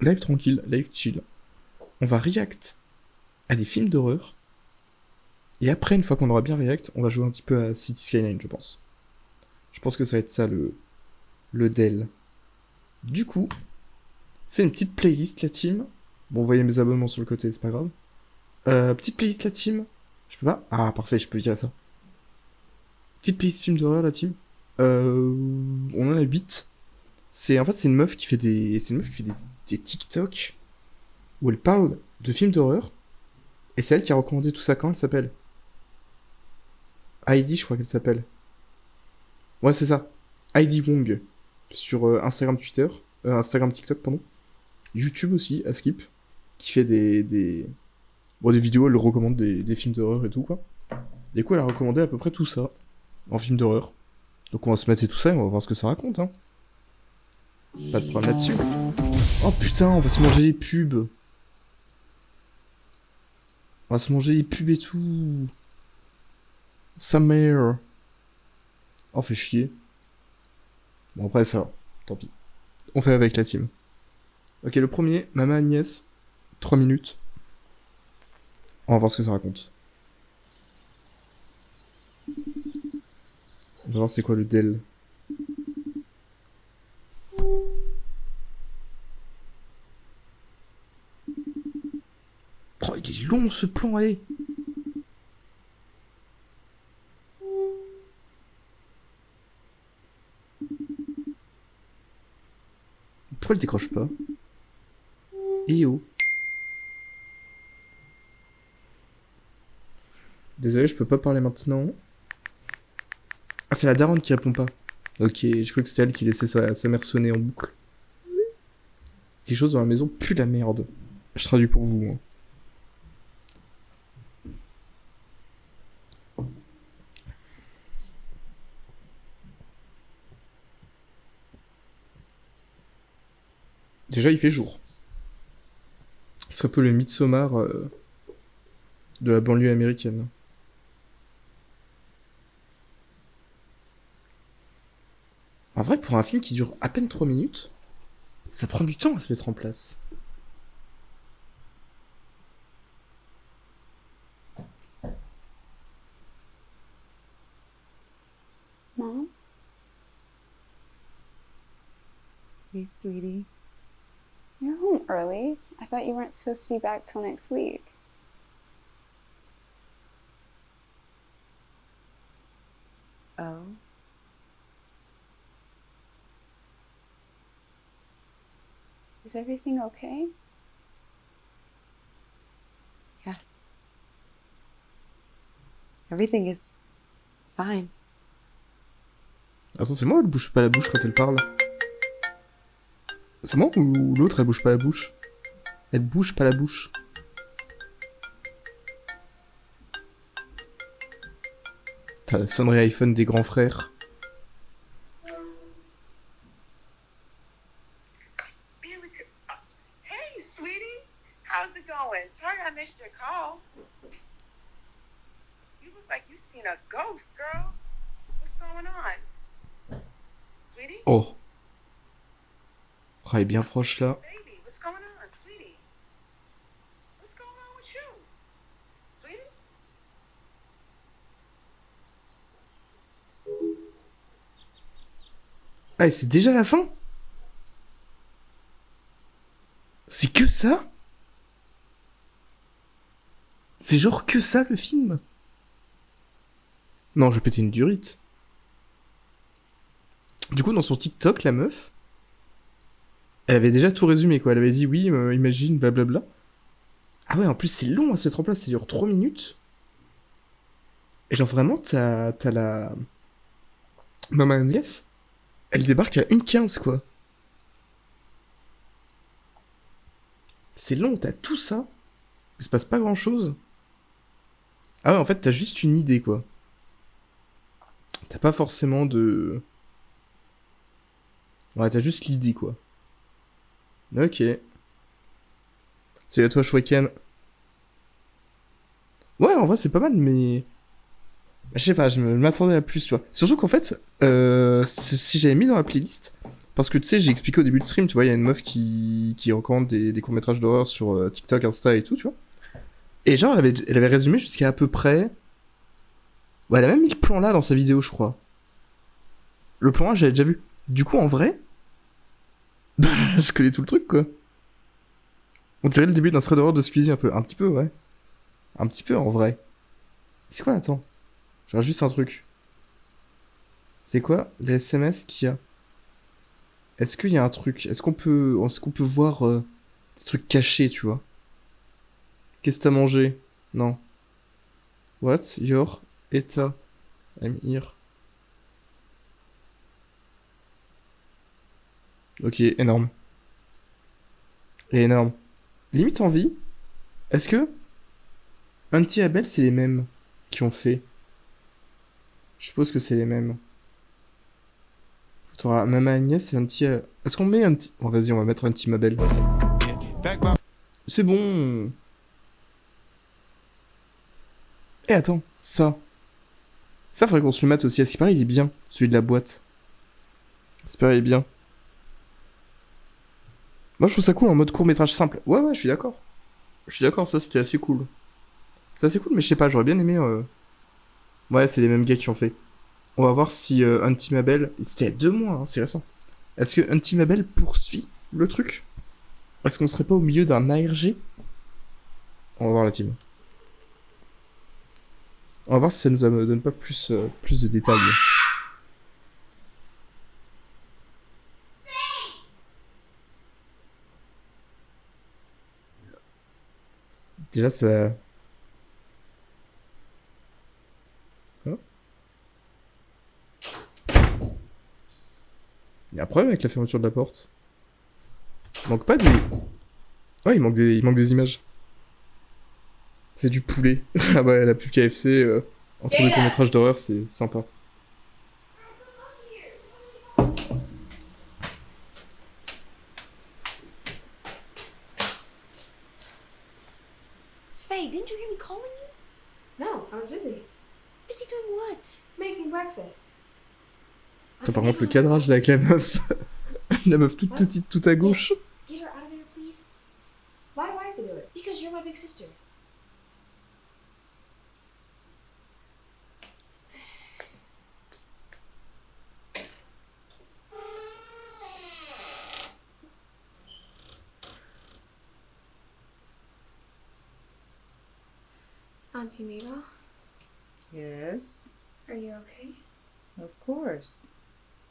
Live tranquille, live chill. On va react à des films d'horreur. Et après, une fois qu'on aura bien react, on va jouer un petit peu à City Skyline, je pense. Je pense que ça va être ça le Dell. Du coup, fais une petite playlist, la team. Bon, vous voyez mes abonnements sur le côté, c'est pas grave. Petite playlist, la team. Je peux pas? Ah, parfait, je peux virer ça. Petite playlist film d'horreur, la team. On en a 8. En fait, c'est une meuf qui fait des TikTok où elle parle de films d'horreur. Et c'est elle qui a recommandé tout ça. Quand elle s'appelle? Heidi, je crois qu'elle s'appelle. Ouais, c'est ça. Heidi Wong. Sur Instagram, Twitter. Instagram, TikTok, pardon. YouTube aussi, à Skip. Qui fait Bon, des vidéos, elle recommande des films d'horreur et tout, quoi. Du coup, elle a recommandé à peu près tout ça. En film d'horreur. Donc on va se mettre tout ça et on va voir ce que ça raconte, hein. Pas de problème là-dessus. Oh putain, on va se manger les pubs. On va se manger les pubs et tout. Sa mère. Oh, fait chier. Bon, après, ça va. Tant pis. On fait avec la team. Ok, le premier, Maman Agnès. 3 minutes. On va voir ce que ça raconte. On va voir c'est quoi le Dell. Oh, il est long ce plan, allez. Pourquoi il décroche pas? Eh oh. Désolé, je peux pas parler maintenant. Ah, c'est la daronne qui répond pas. Ok, je crois que c'était elle qui laissait sa mère sonner en boucle. Quelque chose dans la maison pue la merde. Je traduis pour vous. Hein. Déjà, il fait jour. C'est un peu le Midsommar de la banlieue américaine. En vrai, pour un film qui dure à peine 3 minutes, ça prend du temps à se mettre en place. Mom? Hey, sweetie. You're home early. I thought you weren't supposed to be back till next week. Oh. Is everything okay? Yes. Everything is fine. Attends, c'est moi ou elle bouge pas la bouche quand elle parle? C'est moi ou l'autre elle bouge pas la bouche? Elle bouge pas la bouche. T'as la sonnerie iPhone des grands frères. Hey, sweetie. How's it going? Sorry I missed your call. You look like you've seen a ghost, girl. What's going on? Sweetie? Oh. Oh, elle est bien proche là. Baby, what's going on, sweetie? What's going on with you? Sweetie? Ah, et c'est déjà la fin? C'est que ça? C'est genre que ça le film? Non, je vais péter une durite. Du coup, dans son TikTok, la meuf, elle avait déjà tout résumé, quoi. Elle avait dit, oui, imagine, blablabla. Ah ouais, en plus, c'est long à se mettre en place, ça dure 3 minutes. Et genre, vraiment, t'as la... Maman Agnès, elle débarque à 1h15, quoi. C'est long, t'as tout ça. Il se passe pas grand-chose. Ah ouais, en fait, t'as juste une idée, quoi. T'as pas forcément de... Ouais, t'as juste l'idée, quoi. Ok. Salut à toi, Shuriken. Ouais, en vrai, c'est pas mal, mais... Je sais pas, je m'attendais à plus, tu vois. Surtout qu'en fait, si j'avais mis dans la playlist, Parce que tu sais, j'ai expliqué au début du stream, tu vois, il y a une meuf qui recommande des courts-métrages d'horreur sur TikTok, Insta et tout, tu vois. Et genre, elle avait résumé jusqu'à peu près. Ouais, elle a même mis le plan là dans sa vidéo, je crois. Le plan là, j'avais déjà vu. Du coup, en vrai, je connais tout le truc, quoi. On dirait le début d'un thread d'horreur de Squeezie un peu. Un petit peu, ouais. Un petit peu, en vrai. C'est quoi, attends? J'ai juste un truc. C'est quoi les SMS qu'il y a? Est-ce qu'il y a un truc? Est-ce qu'on peut voir des trucs cachés, tu vois? Qu'est-ce que t'as mangé? Non. What's your eta? I'm here. Ok, énorme. Et énorme. Limite en vie, est-ce que Auntie Abel, c'est les mêmes qui ont fait? Je suppose que c'est les mêmes. T'auras même Agnès et Auntie... Est-ce qu'on met Auntie... Bon, vas-y, on va mettre Auntie Mabel. C'est bon. Et attends, ça. Ça, faudrait qu'on se le mette aussi. À ce qui paraît, il est bien, celui de la boîte. À ce qui paraît, il est bien. Moi, je trouve ça cool en mode court-métrage simple. Ouais, ouais, je suis d'accord. Je suis d'accord, ça, c'était assez cool. C'est assez cool, mais je sais pas, j'aurais bien aimé... Ouais, c'est les mêmes gars qui ont fait. On va voir si Auntie Mabel... C'était il y a 2 mois, hein, c'est récent. Est-ce que Auntie Mabel poursuit le truc? Est-ce qu'on serait pas au milieu d'un ARG? On va voir la team. On va voir si ça nous donne pas plus de détails. Déjà, ça... Quoi? Il y a un problème avec la fermeture de la porte. Il manque pas des... Ouais, il manque des images. C'est du poulet. Ah ouais, la pub KFC, entre des courts-métrages d'horreur, c'est sympa. Faye, didn't you hear me calling you? No, I was busy. Busy doing what? Making breakfast. Attends, par contre, le cadrage là avec la meuf... la meuf toute petite, tout à gauche. Get her out of there, please. Why do I have to do it? Because you're my big sister. Auntie Mabel, Yes, are you okay? of course.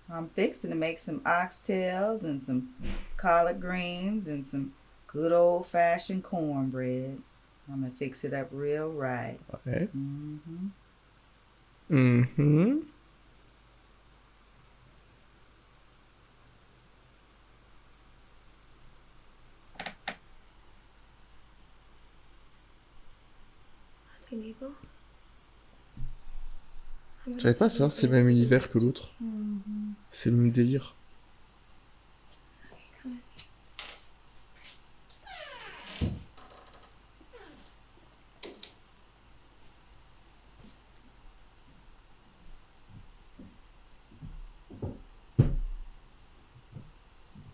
I'm fixing to make some oxtails and some collard greens and some good old fashioned cornbread. I'm gonna fix it up real right. Ouais. Mm-hmm. Mhm. Auntie Mabel? I'm gonna J'avais pas take ça, you c'est le to même the univers que sleeping l'autre. C'est le même délire. bag. Okay, come in.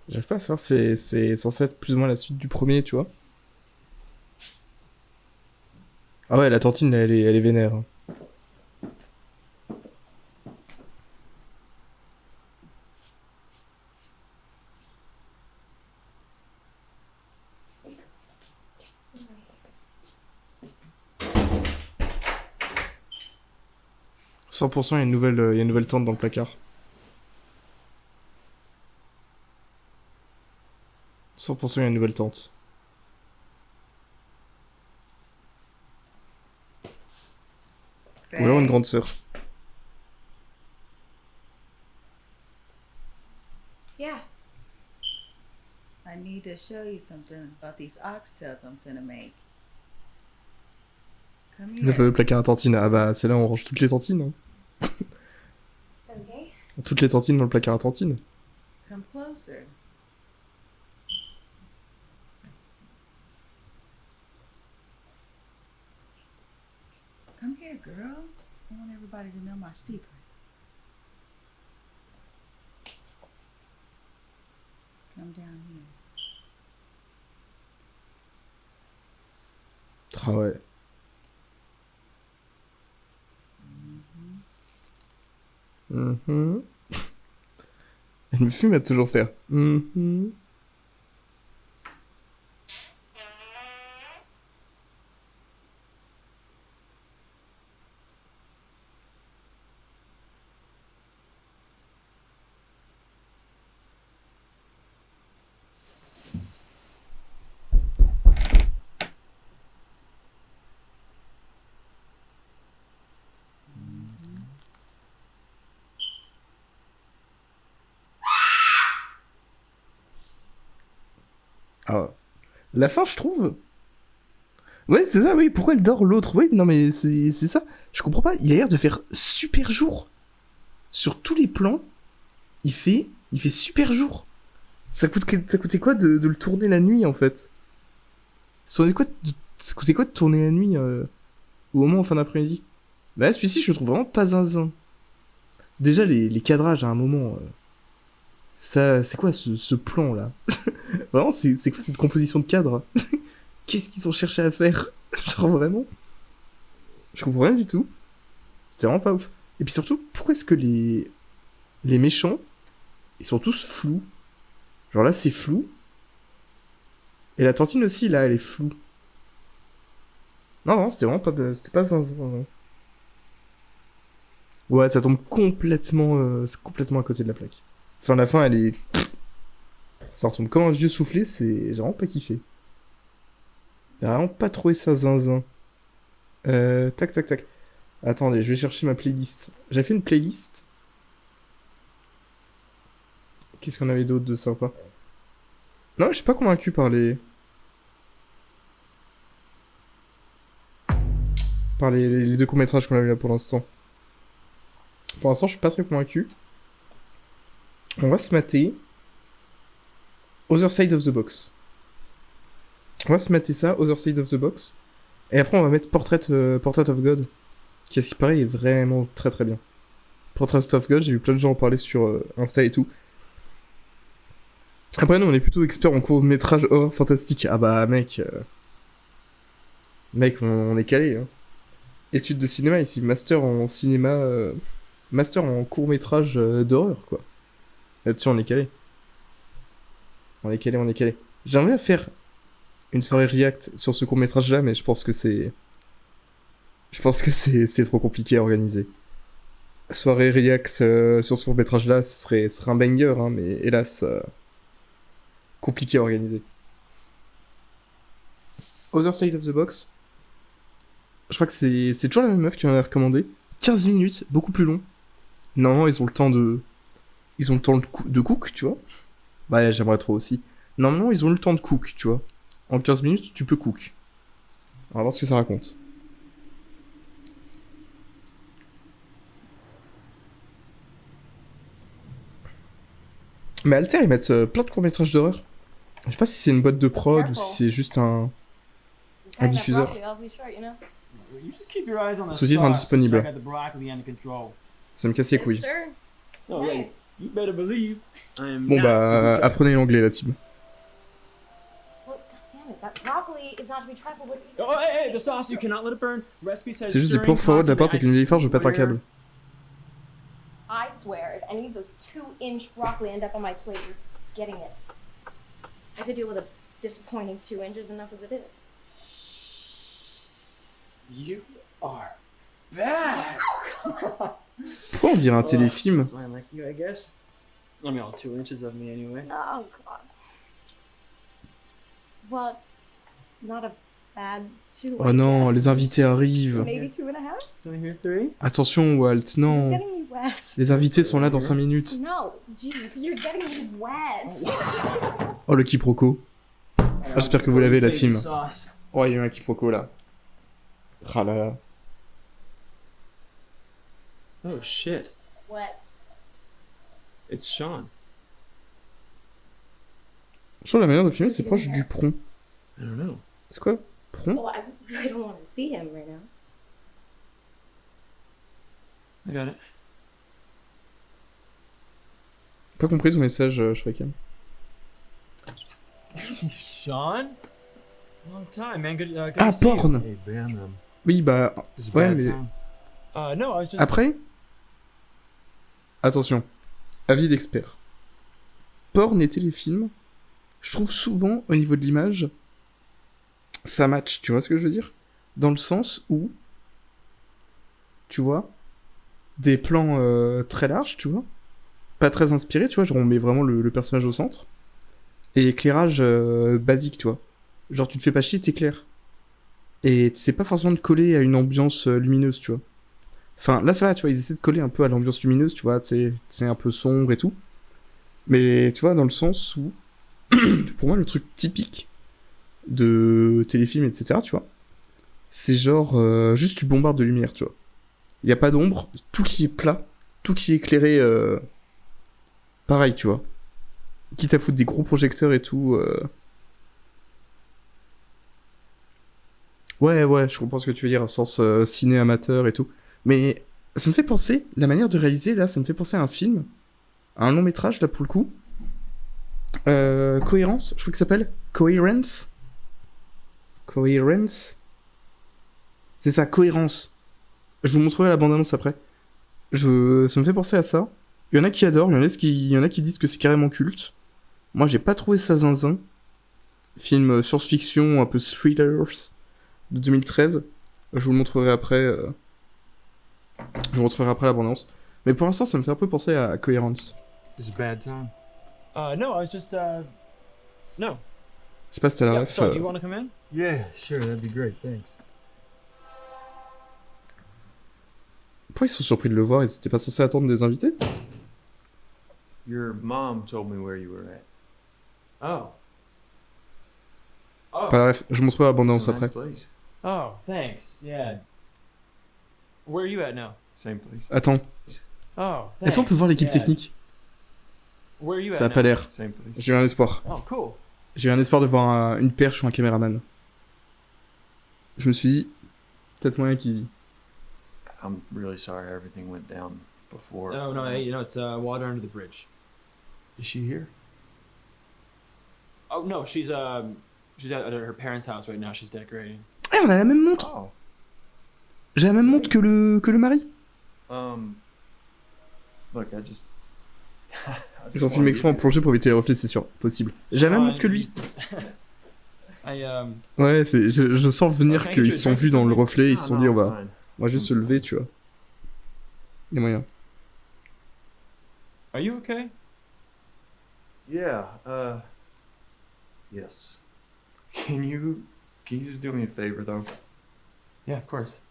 J'arrive pas à savoir, c'est censé être plus ou moins la suite du premier, tu vois. Ah ouais, la tantine, elle est vénère. Hein. « 100%, il y a une nouvelle tente dans le placard. 100%, il y a une nouvelle tente. Ou alors une grande sœur. Yeah. I need to show you something about these oxtails I'm finna make. Come Le here. fameux placard à tantine. Ah bah, c'est là où on range toutes les tantines. Hein. Okay. Toutes les tantines dans le placard à tantine. Come closer. Come here, girl. I want everybody to know my secrets. down here. Ah ouais. Mhm. Elle me fume à toujours faire. Mhm. Ah, la fin, je trouve. Ouais, c'est ça, oui. Pourquoi elle dort l'autre? Oui, non, mais c'est ça. Je comprends pas. Il a l'air de faire super jour. Sur tous les plans, il fait super jour. Ça coûtait quoi de le tourner la nuit, en fait? Ça coûtait quoi de tourner la nuit au moment en fin d'après-midi? Bah, celui-ci, je le trouve vraiment pas zinzin. Déjà, les cadrages à un moment. Ça, c'est quoi ce plan-là? Vraiment, c'est quoi cette composition de cadre? Qu'est-ce qu'ils ont cherché à faire? Genre vraiment? Je comprends rien du tout. C'était vraiment pas ouf. Et puis surtout, pourquoi est-ce que les méchants, ils sont tous flous? Genre là, c'est flou. Et la tantine aussi, là, elle est floue. Non, c'était vraiment pas... C'était pas zinzin. Non. Ouais, ça tombe complètement... c'est complètement à côté de la plaque. Enfin, la fin, elle est... Ça retombe comme un vieux soufflé, j'ai vraiment pas kiffé. J'ai vraiment pas trouvé ça zinzin. Tac, tac, tac. Attendez, je vais chercher ma playlist. J'avais fait une playlist. Qu'est-ce qu'on avait d'autre de sympa? Non, je suis pas convaincu par les deux courts-métrages qu'on a vu là pour l'instant. Pour l'instant, je suis pas très convaincu. On va se mater Other Side of the Box. On va se mater ça, Other Side of the Box. Et après, on va mettre Portrait of God. Qui, à ce qui paraît, est vraiment très très bien. Portrait of God, j'ai vu plein de gens en parler sur Insta et tout. Après, nous, on est plutôt experts en court-métrage horreur fantastique. Ah bah, mec... Mec, on est calé, hein. Études de cinéma ici, master en cinéma... Master en court-métrage d'horreur, quoi. Là-dessus, on est calé. On est calé. J'aimerais faire une soirée react sur ce court-métrage-là, mais je pense que c'est trop compliqué à organiser. Soirée react sur ce court-métrage-là, ce serait un banger, hein, mais hélas, compliqué à organiser. Other Side of the Box. Je crois que c'est toujours la même meuf qui en a recommandé. 15 minutes, beaucoup plus long. Normalement, ils ont le temps de cook, tu vois. Bah, j'aimerais trop aussi. Normalement, ils ont le temps de cook, tu vois. En 15 minutes, tu peux cook. On va voir ce que ça raconte. Mais Alter, ils mettent plein de courts-métrages d'horreur. Je sais pas si c'est une boîte de prod ou si c'est juste un diffuseur. Sous-titres indisponibles. Ça me casse les couilles. Bon bah, apprenez l'anglais, la team. C'est juste des plans forward de la porte avec une vieille forge, je pète un câble. I swear, if any of those 2-inch broccoli end up on my plate, you're getting it. I have to deal with a disappointing 2 inches enough as it is. You are bad. Pourquoi on dirait un téléfilm? That's why I like you, I guess. I mean, all 2 inches of me anyway. Oh, God. Well, it's not a bad 2. Oh non, les invités arrivent. Maybe 2.5? Can I hear 3? Attention, Walt, non. You're getting me wet. Les invités sont là dans 5 minutes. No, Jesus, you're getting me wet. Oh, le quiproquo. J'espère que vous l'avez, la team. Sauce. Oh, il y a eu un quiproquo là. Ah là là. Oh shit. Wet. It's Sean. Je trouve la manière de filmer, c'est proche du prompt. I don't know. C'est quoi? Prompt? Oh, I really don't want to see him right now. I got it. Pas compris son message, Shuriken. Sean? Long time, man. Good Ah, to see you. porn. Hey, Ben, Oui, bah... this is Ouais, bad mais... time. No, I was just. Après... Attention. Avis d'expert. Porn et téléfilm, je trouve souvent, au niveau de l'image, ça match, tu vois ce que je veux dire? Dans le sens où... Tu vois, des plans très larges, tu vois, pas très inspirés, tu vois, genre on met vraiment le personnage au centre, et éclairage basique, tu vois. Genre tu te fais pas chier, t'éclaires. Et c'est pas forcément de coller à une ambiance lumineuse, tu vois. Enfin, là ça va, tu vois, ils essaient de coller un peu à l'ambiance lumineuse, tu vois, c'est un peu sombre et tout. Mais tu vois, dans le sens où, pour moi, le truc typique de téléfilm, etc., tu vois, c'est genre juste tu bombardes de lumière, tu vois. Il n'y a pas d'ombre, tout qui est plat, tout qui est éclairé, pareil, tu vois. Quitte à foutre des gros projecteurs et tout. Ouais, je comprends ce que tu veux dire, sens ciné amateur et tout. Mais ça me fait penser, la manière de réaliser, là, ça me fait penser à un film, à un long métrage, là, pour le coup. Cohérence, je crois que ça s'appelle Coherence. Coherence. C'est ça, Cohérence. Je vous montrerai la bande-annonce après. Ça me fait penser à ça. Il y en a qui adorent, il y en a qui disent que c'est carrément culte. Moi, j'ai pas trouvé ça zinzin. Film science-fiction, un peu thrillers, de 2013. Je vous le montrerai après. Je vous montrerai après la bande-annonce. Mais pour l'instant, ça me fait un peu penser à Coherence. This is bad time. No, I was just. No. Je sais pas si t'as la Yeah, ref. sorry, do you want to come in? Yeah, sure, that'd be great, thanks. Pourquoi ils sont surpris de le voir? Ils étaient pas censés attendre des invités? Your mom told me where you were at. Oh. Oh. Pas la ref. Je vous montrerai la It's bande-annonce a nice après. place. Oh, thanks. Yeah. Where are you at now? Same place. Attends. Oh. Est-ce qu'on peut voir l'équipe thanks, yeah. technique? Where are you Ça a at pas now? l'air. Same place. J'ai eu un espoir. Oh, cool. J'ai eu un espoir de voir une perche ou un caméraman. Je me suis dit, peut-être moyen qu'il... I'm really sorry everything went down before. No, hey, it's water under the bridge. Is she here? Oh no, she's at her parents' house right now. She's decorating. Eh, on a la même montre! Oh. J'ai la même montre que le mari. Look, I just. Ils ont filmé exprès en plongée pour éviter les reflets, c'est sûr. Possible. J'ai la même montre que lui. Ouais, je sens venir Okay, qu'ils se sont vus dans le reflet, ils Ah, se sont dit, on va juste se lever, tu vois. Il y a moyen. Are you okay? Yeah, yes. Can you just do me a favor though? Yeah, of course.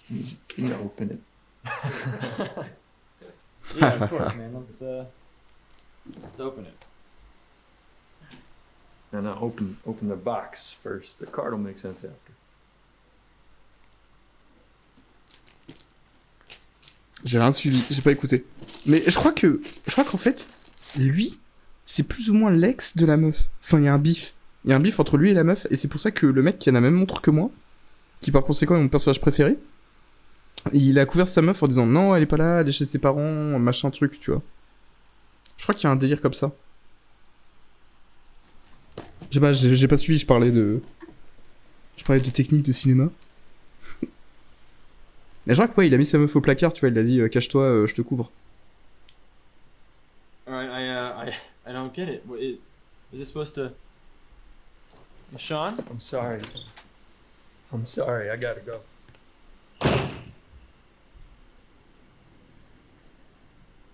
Can you open it? Yeah, of course, man. Let's open it. No, no, open the box first. The card will make sense after. J'ai rien suivi, j'ai pas écouté. Mais je crois qu'en fait, lui, c'est plus ou moins l'ex de la meuf. Enfin, il y a un bif. Il y a un bif entre lui et la meuf, et c'est pour ça que le mec qui a la même montre que moi, qui par conséquent est mon personnage préféré, il a couvert sa meuf en disant non, elle est pas là, elle est chez ses parents, machin truc, tu vois. Je crois qu'il y a un délire comme ça. Je sais pas, j'ai pas suivi, je parlais de technique de cinéma. Mais je crois que ouais, il a mis sa meuf au placard, tu vois, il a dit cache-toi, je te couvre. Alright, I don't get it. Is it supposed to... Sean? I'm sorry, I gotta go.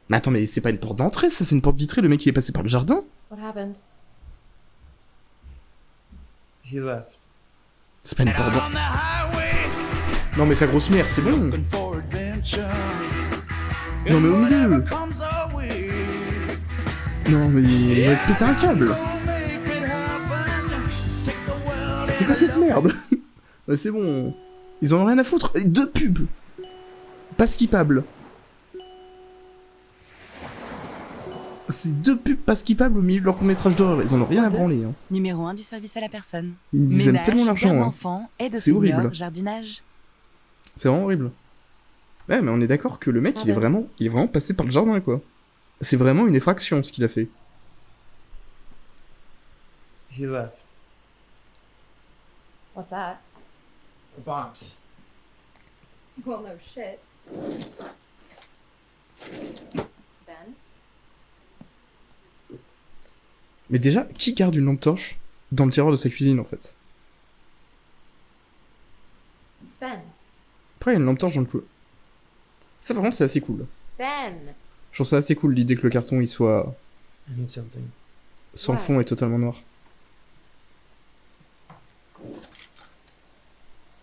Mais attends, mais c'est pas une porte d'entrée, ça, c'est une porte vitrée, le mec il est passé par le jardin. What happened? He left. C'est pas une porte d'entrée. Non mais sa grosse mère, c'est bon. Non mais au milieu. Non mais il va péter un câble. C'est quoi cette merde? Ouais, c'est bon. Ils en ont rien à foutre. Et deux pubs. Pas skippables. C'est deux pubs pas skippables au milieu de leur court-métrage d'horreur. Ils en ont rien à branler. Hein. Numéro 1 du service à la personne. Ils aiment tellement l'argent. Garde Hein. d'enfants, aide aux C'est seniors, horrible. jardinage. C'est vraiment horrible. Ouais, mais on est d'accord que le mec, il est vraiment passé par le jardin, quoi. C'est vraiment une effraction, ce qu'il a fait. He left. What's that? The box. Well, no shit. Ben? Mais déjà, qui garde une lampe torche dans le tiroir de sa cuisine en fait? Ben? Après, il y a une lampe torche dans le cou. Ça, par contre, c'est assez cool. Ben! Je trouve ça assez cool l'idée que le carton il soit I need something. sans Ouais. fond et totalement noir.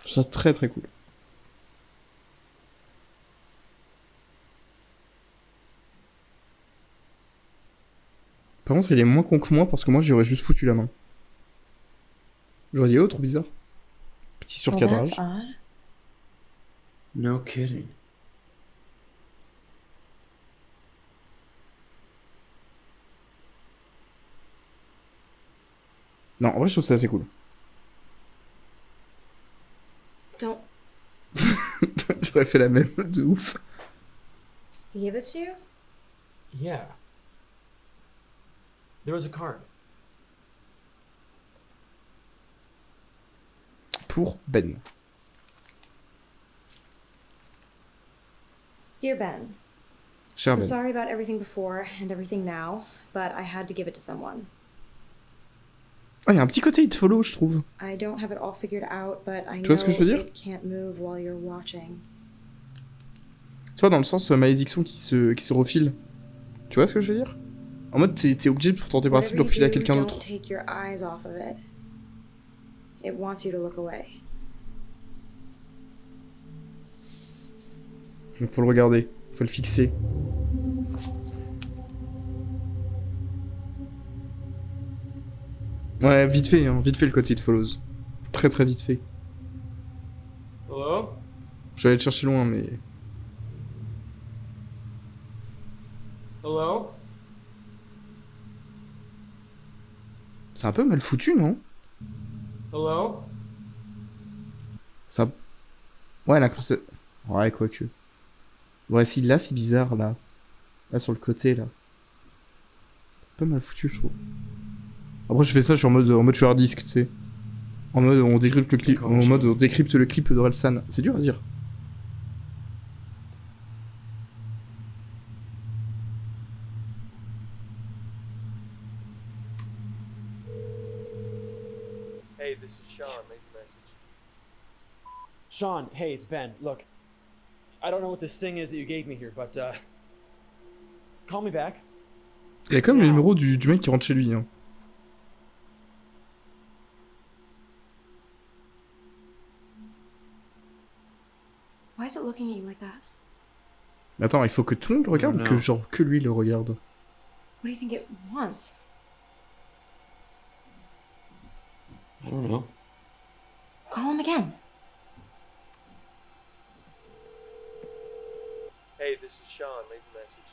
Je trouve ça très très cool. Par contre, il est moins con que moi parce que moi, j'y aurais juste foutu la main. J'aurais dit, oh, trop bizarre. Petit Well, surcadrage. that's odd. No kidding. Non, en vrai, je trouve ça assez cool. Don't. J'aurais fait la même, de ouf. He gave this to you? Yeah. There was a card. Pour Ben. Dear Ben, Cher I'm Ben. sorry about everything before and everything now, but I had to give it to someone. Ah, il y a un petit côté It Follow, je trouve. I don't have it all figured out, but I Tu know vois ce que je veux dire? it can't move while you're watching. Tu vois, dans le sens malédiction qui se refile. Tu vois ce que je veux dire? En mode, t'es obligé pour tenter par de le Whatever refiler à you do, quelqu'un don't d'autre. take your eyes off of it. It wants you to look away. Donc faut le regarder, faut le fixer. Ouais, vite fait le côté It Follows. Très très vite fait. Hello? Je vais aller te chercher loin, mais... Hello? C'est un peu mal foutu, non? Hello? Ça... Ouais, là, c'est... Ouais, quoique. Ouais, si, là, c'est bizarre, là. Là, sur le côté, là. Un peu mal foutu, je trouve. Après, je fais ça, je suis en mode je suis hard disk, tu sais. En mode, on décrypte le clip, en mode, on décrypte le clip d'Orelsan. C'est dur à dire. Hey, this is Sean. Leave a message. Sean, hey, it's Ben. Look, I don't know what this thing is that you gave me here, but call me back. Il y a comme le numéro du mec qui rentre chez lui, hein. Why is it looking at you like that? Mais attends, il faut que tout le monde le regarde ou que genre que lui le regarde? What do you think it wants? I don't know. Call him again. Hey, this is Sean. Leave a message.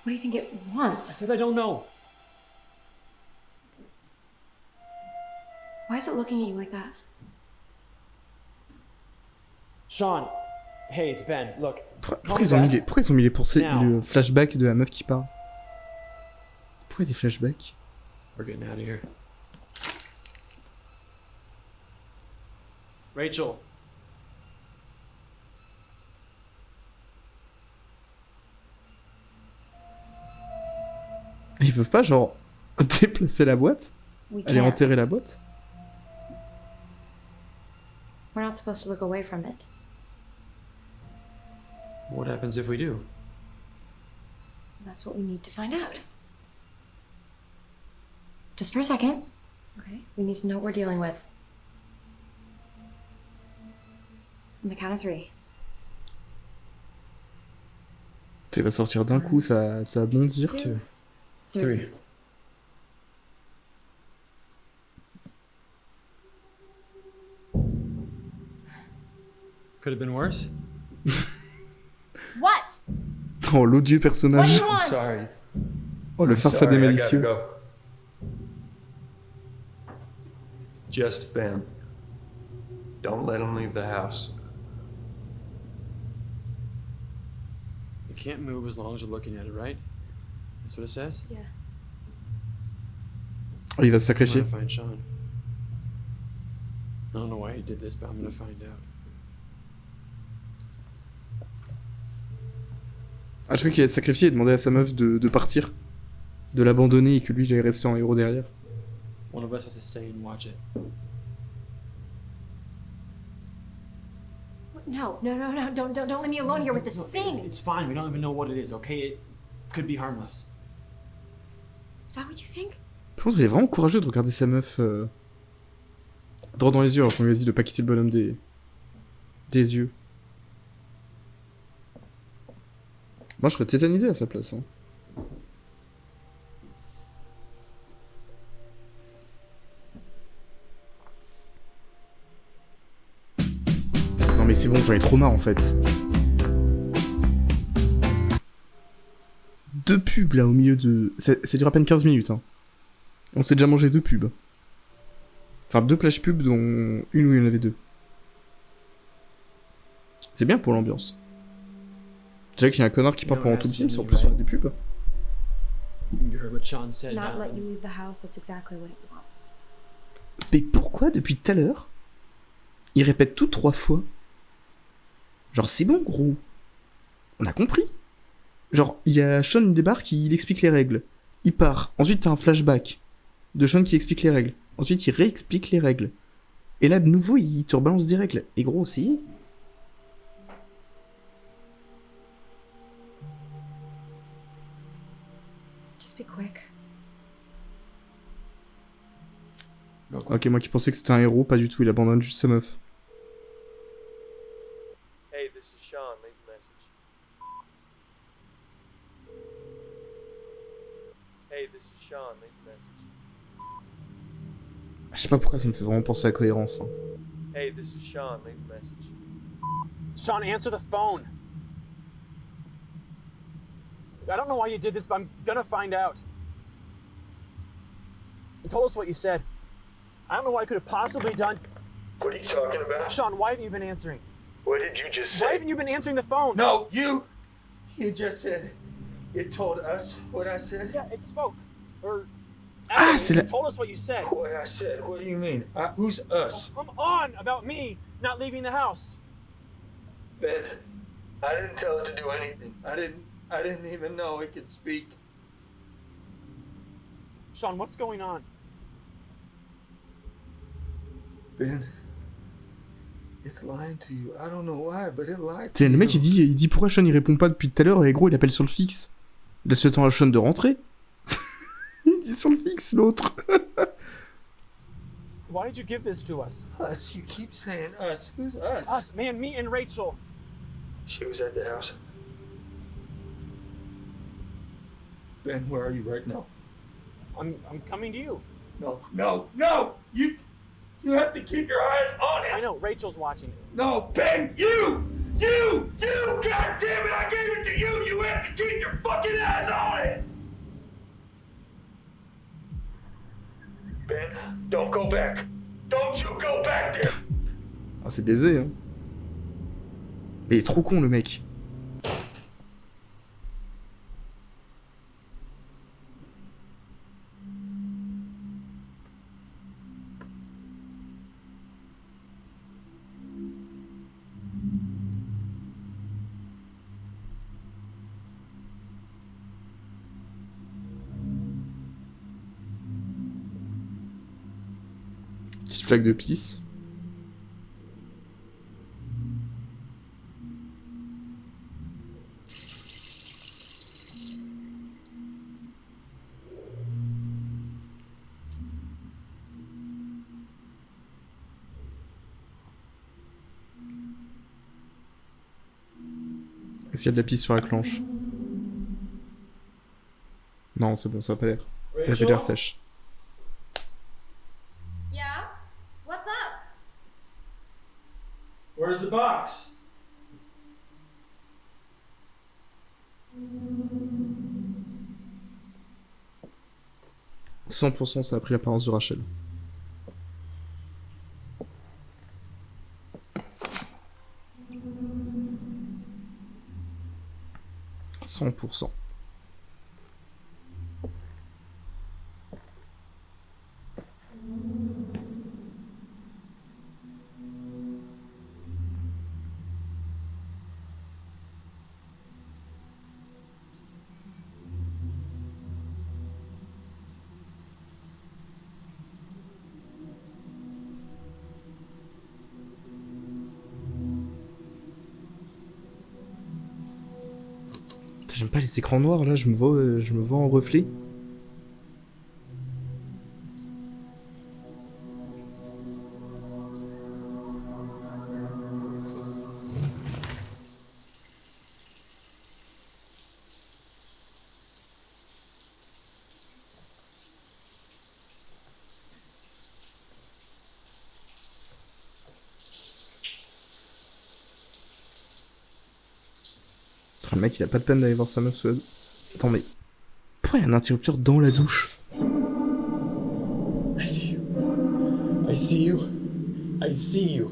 What do you think it I wants? said I don't know. Why is it looking at you like that? Sean, hey, it's Ben. Look, Pourquoi ils ont mis les le flashback de la meuf qui parle? Pourquoi des flashbacks? we're getting out of here. Rachel. Ils peuvent pas genre déplacer la boîte? We Aller can't. enterrer la boîte? We're not supposed to look away from it. What happens if we do? That's what we need to find out. Just for a second. Okay. We need to know what we're dealing with. On the count of 3. Tu vas sortir d'un coup, ça va bondir. 2, 3. 3. Could have been worse. What? Oh, l'odieux personnage. What do you want? Sorry. Oh, le farfadet Sorry, I malicieux. gotta go. Just Ben. Don't let him leave the house. You can't move as long as you're looking at it, right? That's what it says? Yeah. Oh, il va se I'm sacrifier. gonna find Sean. I don't know why he did this, but I'm gonna find out. Ah, je croyais qu'il allait se sacrifier et demander à sa meuf de partir. De l'abandonner et que lui, il allait rester en héros derrière. One of us has to stay and watch it. No, don't leave me alone here with this thing. It's fine. We don't even know what it is, okay? It could be harmless. Is that what you think? Par contre, il est vraiment courageux de regarder sa meuf droit dans les yeux alors qu'on lui a dit de pas quitter le bonhomme des yeux. Moi, je serais tétanisé à sa place. Hein. Non mais c'est bon, j'en ai trop marre en fait. Deux pubs là au milieu de... Ça dure à peine 15 minutes. Hein. On s'est déjà mangé 2 pubs. Enfin 2 plages pubs dont une où il y en avait 2. C'est bien pour l'ambiance. Déjà qu'il y a un connard qui part pendant tout le film, c'est en plus on a des pubs. You heard what Sean said. Not let you leave the house, that's exactly what it wants. Mais pourquoi depuis tout à l'heure il répète tout 3 fois? Genre c'est bon gros. On a compris. Genre il y a Sean qui débarque, il explique les règles. Il part. Ensuite t'as un flashback de Sean qui explique les règles. Ensuite il réexplique les règles. Et là de nouveau il te rebalance des règles. Et gros aussi. Just be quick. Ok, moi qui pensais que c'était un héros, pas du tout, il abandonne juste sa meuf. Hey, this is Sean. Leave a message. Hey, this is Sean. Leave a message. Je sais pas pourquoi ça me fait vraiment penser à la cohérence. Hein. Hey, this is Sean. Leave a message. Sean, answer the phone. I don't know why you did this, but I'm gonna find out. You told us what you said. I don't know what I could have possibly done. What are you talking about? Sean, why haven't you been answering? What did you just Why haven't you been answering the phone? No, you! You just said... It told us what I said? Yeah, it spoke. Or... Ah, c'est la... It told us what you said. What I said? What do you mean? Who's us? Come on about me not leaving the house. Ben, I didn't tell it to do anything. I didn't even know it could speak. Sean, what's going on? Ben, it's lying to you. I don't know why, but it lied to T'sais, le you. mec il dit pourquoi Sean il répond pas depuis tout à l'heure et gros il appelle sur le fixe. Il laisse le temps à Sean de rentrer. Il dit sur le fixe l'autre. Why did you give this to us? Us, you keep saying us. Who's us? Us, man, me and Rachel. She was at the house. Ben, where are you right now? I'm coming to you. No! You have to keep your eyes on it! I know, Rachel's watching it. No, Ben, you! God damn it, I gave it to you! You have to keep your fucking eyes on it! Ben, don't go back. Don't you go back there! Ah c'est baisé hein. Mais il est trop con le mec. Petite flaque de pisse. Est-ce qu'il y a de la pisse sur la planche? Non, c'est bon, ça a pas l'air. Elle avait l'air sèche. Yeah? What's up? Where's the box? 100% ça a pris l'apparence de Rachel. « 100%. J'aime pas les écrans noirs, là, je me vois en reflet. Le mec, il a pas de peine d'aller voir sa meuf sous la douche. Attends, mais... Pourquoi il y a un interrupteur dans la douche? I see you. I see you. I see you.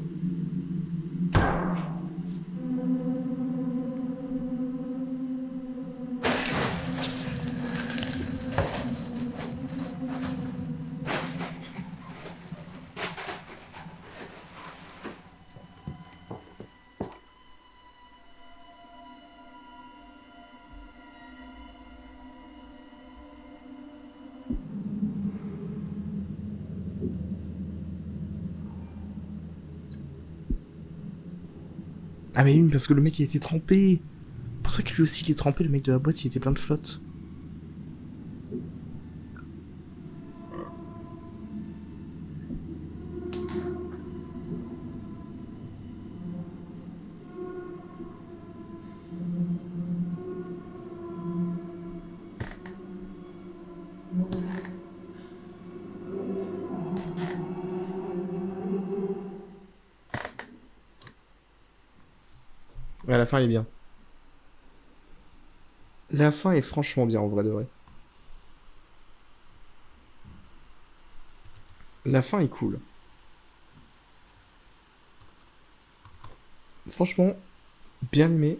Ah mais oui, parce que le mec il était trempé. C'est pour ça que lui aussi il est trempé, le mec de la boîte il était plein de flotte. Ouais, la fin est bien. La fin est franchement bien en vrai de vrai. La fin est cool. Franchement, bien aimé.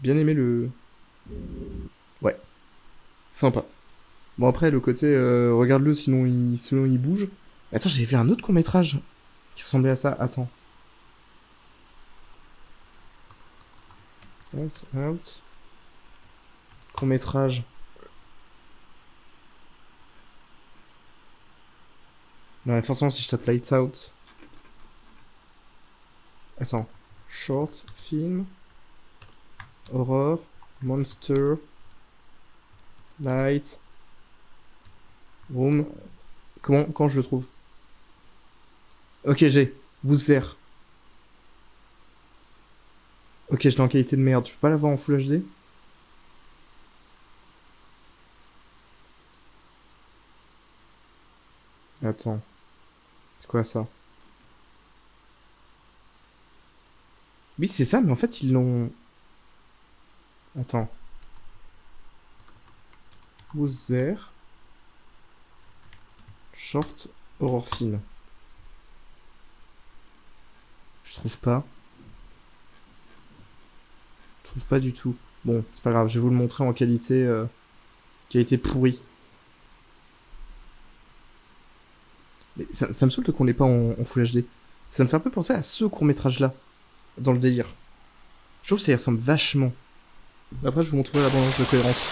Bien aimé le... Ouais. Sympa. Bon après le côté, regarde-le sinon il bouge. Attends, j'avais vu un autre court-métrage qui ressemblait à ça. Attends. Out. Court-métrage. Non mais forcément si je tape Lights Out. Attends. Short, film. Horror. Monster. Light. Room. Quand je le trouve? Ok, j'ai. Boozer. Ok, je l'ai en qualité de merde. Je peux pas l'avoir en Full HD? Attends. C'est quoi ça? Oui, c'est ça, mais en fait, ils l'ont... Attends. Boozer. Short horror film. Je trouve pas. Je trouve pas du tout. Bon, c'est pas grave, je vais vous le montrer en qualité qualité pourrie. Mais ça me saoule qu'on l'ait pas en Full HD. Ça me fait un peu penser à ce court-métrage là, dans le délire. Je trouve que ça y ressemble vachement. Après, je vous montrerai la bande de cohérence.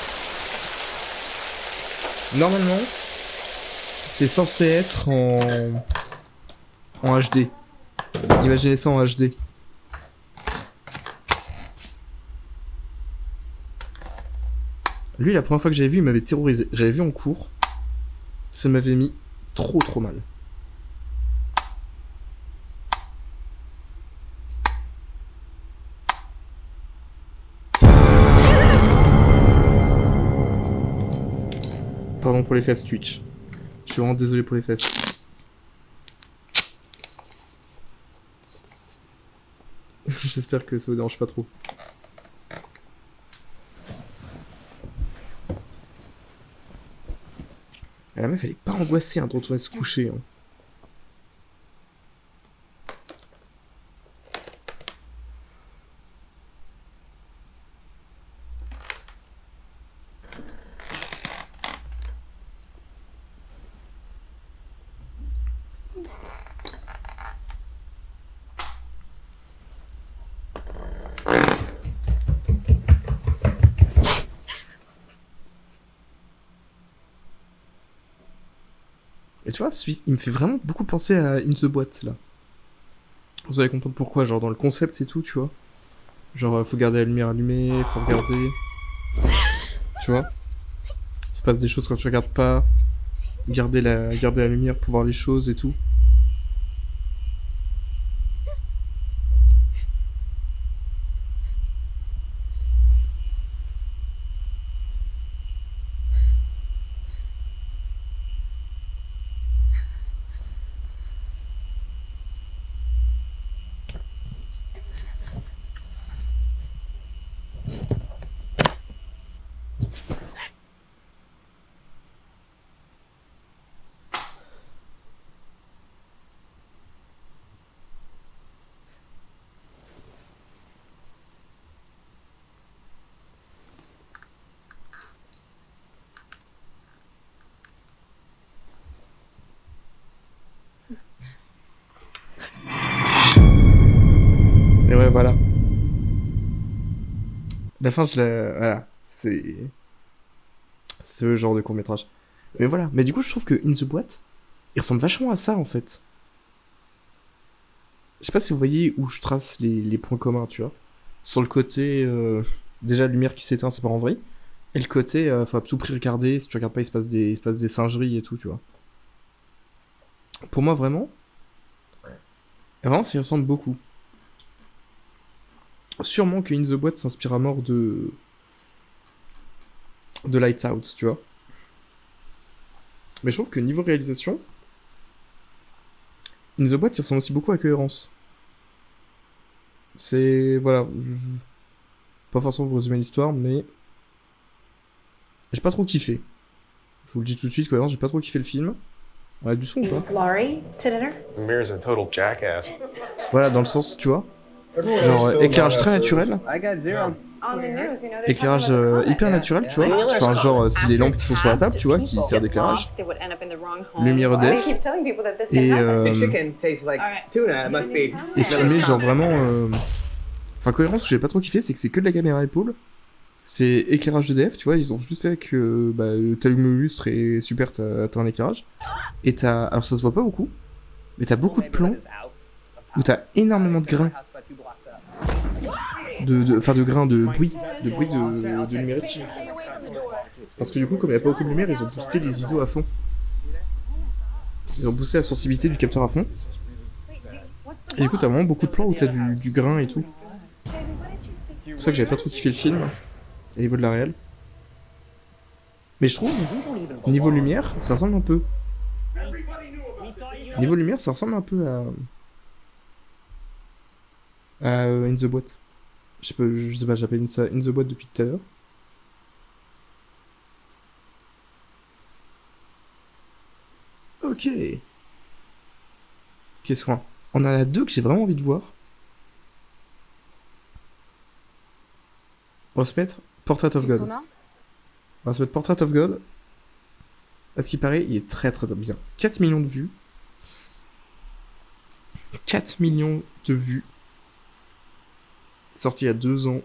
Normalement, c'est censé être en HD. Imaginez ça en HD. Lui, la première fois que j'avais vu, il m'avait terrorisé. J'avais vu en cours. Ça m'avait mis trop mal. Pardon pour les fesses Twitch. Je suis vraiment désolé pour les fesses. J'espère que ça vous dérange pas trop. La meuf, elle est pas angoissée de retourner se coucher. Hein. Et tu vois, il me fait vraiment beaucoup penser à In the Boîte, là. Vous allez comprendre pourquoi, genre dans le concept et tout, tu vois. Genre, faut garder la lumière allumée, faut regarder... Tu vois? Il se passe des choses quand tu regardes pas. Garder la lumière pour voir les choses et tout. Et ouais, voilà. La fin, voilà. C'est ce genre de court-métrage. Mais voilà. Mais du coup, je trouve que In the Boîte, il ressemble vachement à ça, en fait. Je sais pas si vous voyez où je trace les points communs, tu vois. Sur le côté, déjà, la lumière qui s'éteint, c'est pas en vrai. Et le côté, faut à tout prix regarder. Si tu regardes pas, il se passe des singeries et tout, tu vois. Pour moi, vraiment, ça y ressemble beaucoup. Sûrement que In the Boîte s'inspire à mort de Lights Out, tu vois. Mais je trouve que niveau réalisation, In the Boîte, il ressemble aussi beaucoup à Cohérence. C'est... Voilà. Pas forcément vous résumer l'histoire, mais... J'ai pas trop kiffé. Je vous le dis tout de suite, Cohérence, j'ai pas trop kiffé le film. On a du son ou pas? Laurie, to dinner? Amir's a total jackass. Voilà, dans le sens, tu vois. Genre, éclairage très naturel. On the news, you know, they're Éclairage hyper naturel, tu vois. Enfin, genre, c'est les lampes qui sont sur la table, tu vois, qui servent d'éclairage. Lumière EDF. Et, The chicken tastes like tuna, it must be. et filmé, genre vraiment. Enfin, Cohérence, où j'ai pas trop kiffé, c'est que c'est que de la caméra épaule. C'est éclairage EDF, tu vois. Ils ont juste fait que t'allumes le lustre et super, t'as un éclairage. Et t'as. Alors, ça se voit pas beaucoup, mais t'as beaucoup de plans où t'as énormément de grains. De grains de bruit de numérique. Parce que du coup, comme il n'y a pas beaucoup de lumière, ils ont boosté les ISO à fond. Ils ont boosté la sensibilité du capteur à fond. Et du coup, t'as vraiment beaucoup de plans où t'as du grain et tout. C'est pour ça que j'avais pas trop kiffé le film, au niveau de la réal. Mais je trouve, niveau lumière, ça ressemble un peu. Niveau lumière, ça ressemble un peu à In the Boîte. Je sais pas, j'appelle ça In the Boîte depuis tout à l'heure. Ok. Qu'est-ce qu'on a? On en a deux que j'ai vraiment envie de voir. On va se mettre Portrait of God. On va se mettre Portrait of God. À ce qui paraît, il est très très bien. 4 millions de vues. 4 millions de vues. Sorti il y a 2 ans.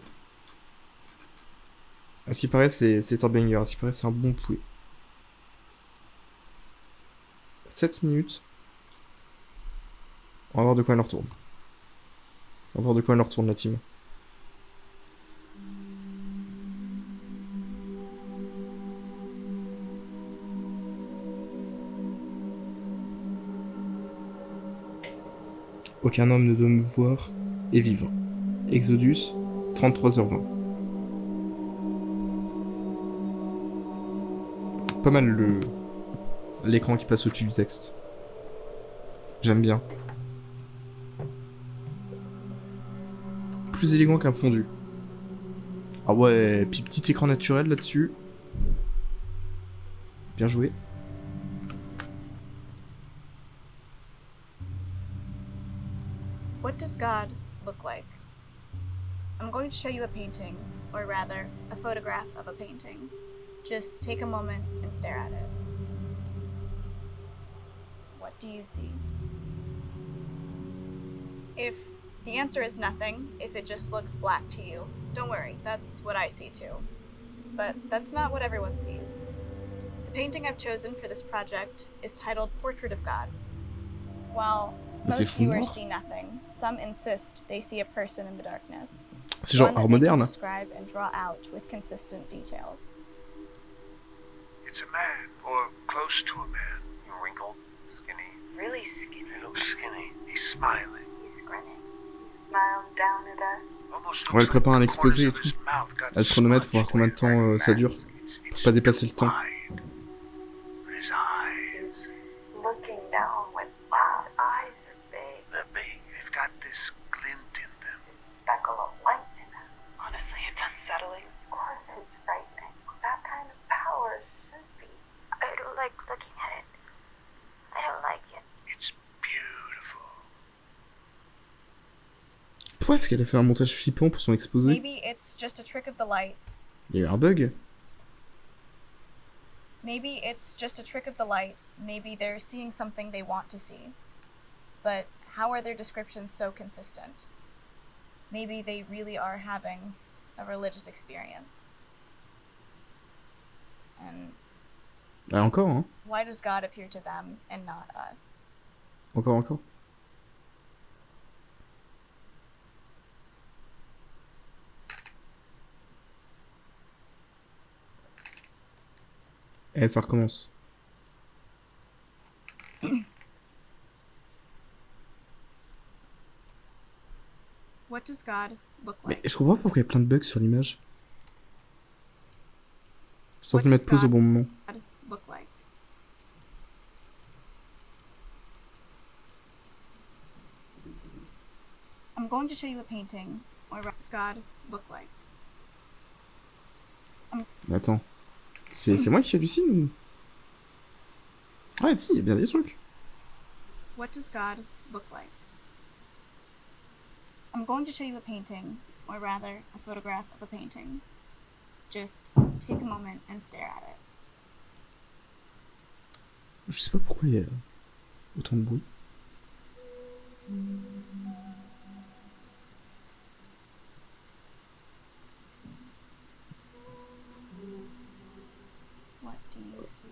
À ce qui paraît, c'est un banger. À ce qui paraît, c'est un bon poulet. 7 minutes. On va voir de quoi elle en retourne. On va voir de quoi elle en retourne, la team. Aucun homme ne doit me voir et vivre. Exodus, 33h20. Pas mal l'écran qui passe au-dessus du texte. J'aime bien. Plus élégant qu'un fondu. Ah ouais, puis petit écran naturel là-dessus. Bien joué. What does God look like? I'm going to show you a painting, or rather, a photograph of a painting. Just take a moment and stare at it. What do you see? If the answer is nothing, if it just looks black to you, don't worry, that's what I see too. But that's not what everyone sees. The painting I've chosen for this project is titled Portrait of God. While Mais c'est Most fou viewers noir. see nothing. Some insist they see a person in the darkness. C'est genre One that art they can moderne. describe and draw out with consistent details. It's a man, or close to a man. Wrinkled, skinny. Really skinny. He looks skinny. He's smiling. He's grinning. He smiles down at us. Almost Ouais, elle looks prépare un like the explosé et corners of tout. his mouth got Elle se chronomètre pour voir smudged combien de temps ça dure. Pour pas dépasser le temps. wide. His eyes, Looking down with wild eyes are big. they're big. They've got this glint in them. Speckle of light in them. Honestly, it's unsettling. Of course it's frightening. That kind of power should be. I don't like looking at it. I don't like it. It's beautiful. Pourquoi est-ce qu'elle a fait un montage flippant pour son exposé? Maybe it's just a trick of the light. Il y a eu un bug. Maybe it's just a trick of the light. Maybe they're seeing something they want to see. But how are their descriptions so consistent? Maybe they really are having a religious experience. And Ah, encore, hein. why does God appear to them and not us? Encore. Eh, ça recommence. What does God look Mais like? je comprends pas pourquoi il y a plein de bugs sur l'image. Je suis en train de What mettre does pause au God bon moment. look like? I'm going to show you a painting. Or what does God look like? Mais attends. C'est moi qui hallucine ou... Ah si, il y a bien des trucs. What does God look like? I'm going to show you a painting, or rather, a photograph of a painting. Just take a moment and stare at it. Je sais pas pourquoi il y a autant de bruit. What do you see?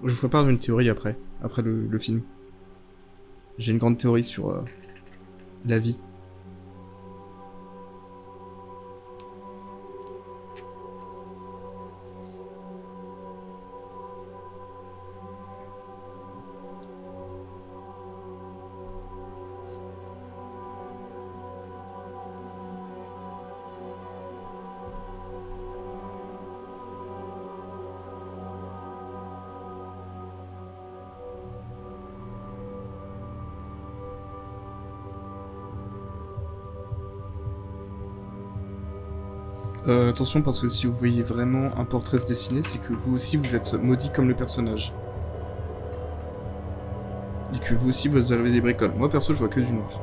Je vous ferai part d'une théorie après le film. J'ai une grande théorie sur la vie. Attention parce que si vous voyez vraiment un portrait se dessiner, c'est que vous aussi vous êtes maudit comme le personnage. Et que vous aussi vous avez des bricoles. Moi perso je vois que du noir.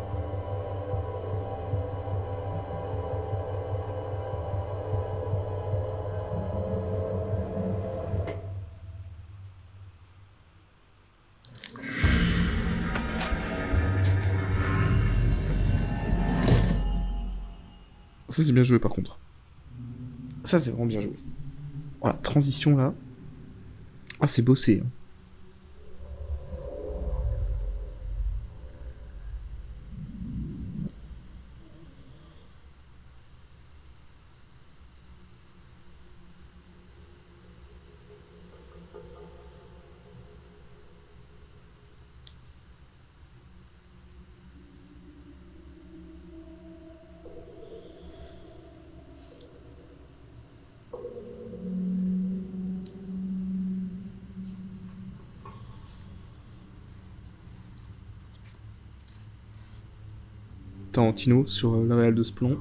Ça c'est bien joué par contre. Ça c'est vraiment bien joué. Voilà, transition là. Ah c'est bossé. Hein. Tarantino sur la réal de ce plan.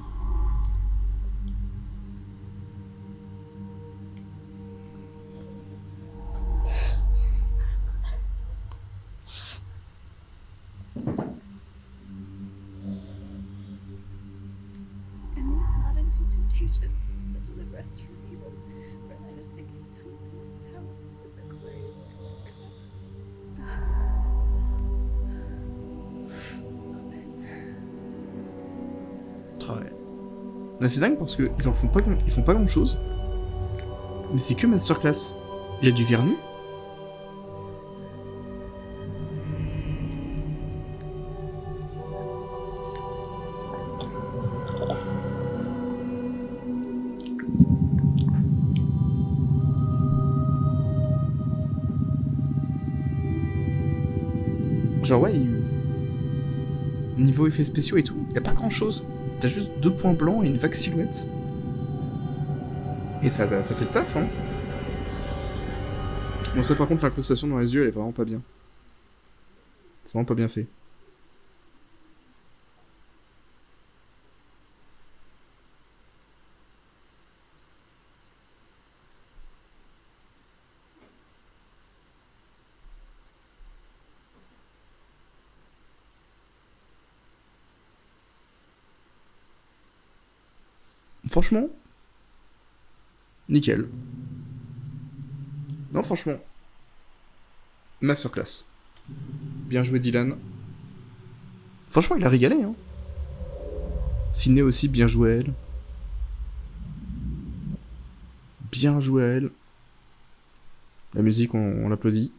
And lead us not into temptation, but deliver us from evil. For thine is the kingdom, the power, and the glory. Là, c'est dingue parce qu'ils en font pas, ils font pas grand chose. Mais c'est que masterclass. Il y a du vernis. Genre ouais, niveau effets spéciaux et tout, y a pas grand chose. T'as juste 2 points blancs et une vague silhouette. Et ça fait le taf, hein. Bon, ça par contre, l'incrustation dans les yeux, elle est vraiment pas bien. C'est vraiment pas bien fait. Franchement, nickel. Non, franchement, masterclass. Bien joué, Dylan. Franchement, il a régalé, hein. Sydney aussi, bien joué à elle. Bien joué à elle. La musique, on l'applaudit.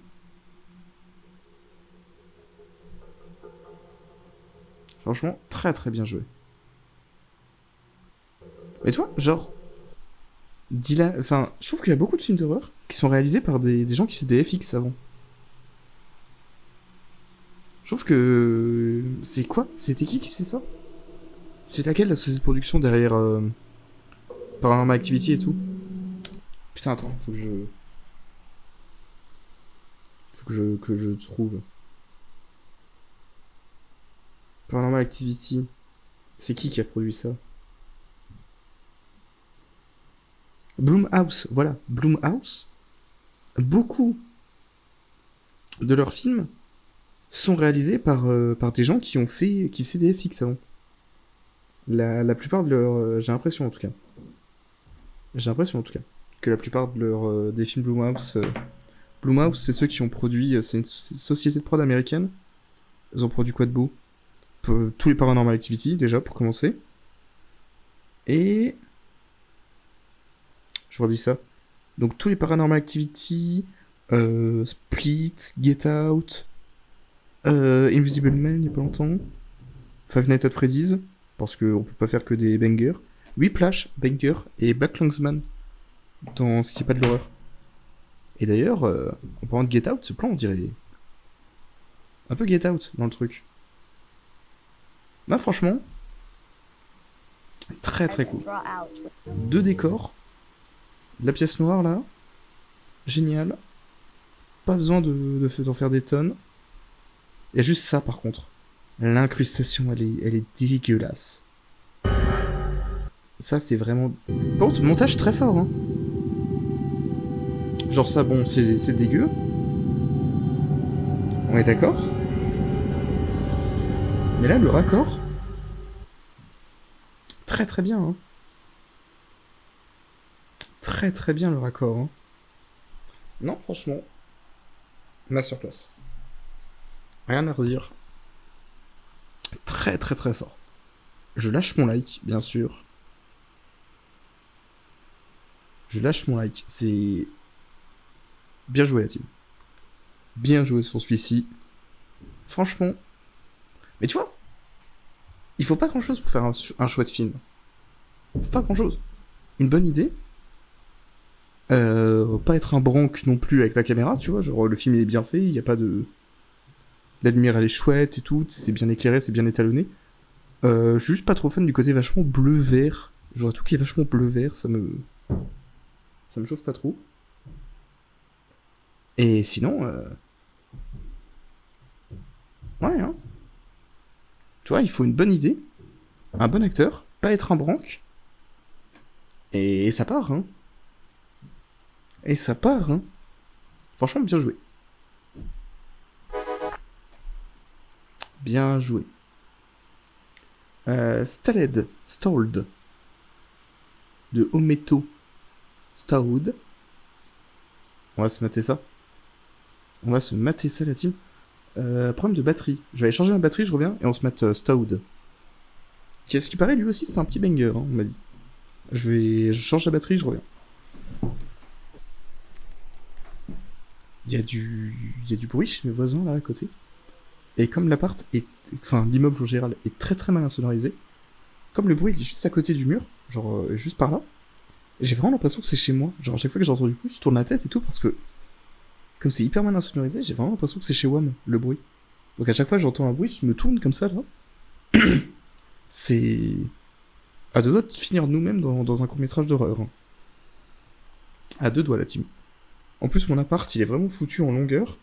Franchement, très très bien joué. Mais tu vois, genre, Dylan, enfin, je trouve qu'il y a beaucoup de films d'horreur qui sont réalisés par des gens qui faisaient des FX avant. Je trouve que... C'est quoi? C'était qui faisait ça? C'est laquelle la société de production derrière Paranormal Activity et tout? Putain, attends, faut que je trouve. Paranormal Activity. C'est qui a produit ça? Blumhouse, voilà, Blumhouse. Beaucoup de leurs films sont réalisés par des gens qui faisaient des FX avant. La plupart de leurs... j'ai l'impression en tout cas. Que la plupart de leurs des films Blumhouse... Blumhouse, c'est ceux qui ont produit... c'est une société de prod américaine. Ils ont produit quoi de beau? Tous les Paranormal Activity, déjà, pour commencer. Et... je vous redis ça. Donc tous les Paranormal Activity, Split, Get Out, Invisible Man, il y a pas longtemps, Five Nights at Freddy's, parce qu'on peut pas faire que des bangers, Whiplash, banger, et Black Klansman, dans ce qui est pas de l'horreur. Et d'ailleurs, en parlant de Get Out, ce plan, on dirait un peu Get Out dans le truc. Là, franchement, très très cool. 2 décors. La pièce noire là, génial. Pas besoin d'en faire des tonnes. Il y a juste ça par contre. L'incrustation, elle est dégueulasse. Ça c'est vraiment... Par contre, montage très fort, hein. Genre ça, bon, c'est dégueu. On est d'accord. Mais là, le raccord... très très bien, hein. Très très bien le raccord. Hein. Non, franchement, masterclass. Rien à redire. Très très très fort. Je lâche mon like, bien sûr. Je lâche mon like. C'est... bien joué la team. Bien joué sur celui-ci. Franchement. Mais tu vois, il faut pas grand chose pour faire un chouette film. Il faut pas grand chose. Une bonne idée. Pas être un branque non plus avec ta caméra, tu vois, genre le film il est bien fait, il y a pas de... La lumière elle est chouette et tout, c'est bien éclairé, c'est bien étalonné. Je suis juste pas trop fan du côté vachement bleu-vert. Genre tout qui est vachement bleu-vert, ça me chauffe pas trop. Et sinon... ouais, hein. Tu vois, il faut une bonne idée, un bon acteur, pas être un branque. Et ça part, hein. Et ça part, hein. Franchement, bien joué. Bien joué. Stalled. De Ometo Starwood. On va se mater ça. La team. Problème de batterie. Je vais aller changer ma batterie, je reviens, et on se mate Stalled. Qu'est-ce qui paraît, lui aussi, c'est un petit banger, hein, on m'a dit. Je change la batterie, je reviens. Il y a du bruit chez mes voisins là à côté. Et comme l'appart est, enfin l'immeuble en général est très très mal insonorisé, comme le bruit il est juste à côté du mur, genre juste par là, j'ai vraiment l'impression que c'est chez moi. Genre à chaque fois que j'entends du bruit, je tourne la tête et tout parce que comme c'est hyper mal insonorisé, j'ai vraiment l'impression que c'est chez WAM le bruit. Donc à chaque fois que j'entends un bruit, je me tourne comme ça là. C'est à deux doigts de finir nous-mêmes dans un court-métrage d'horreur. Hein. À deux doigts la team. En plus mon appart il est vraiment foutu en longueur.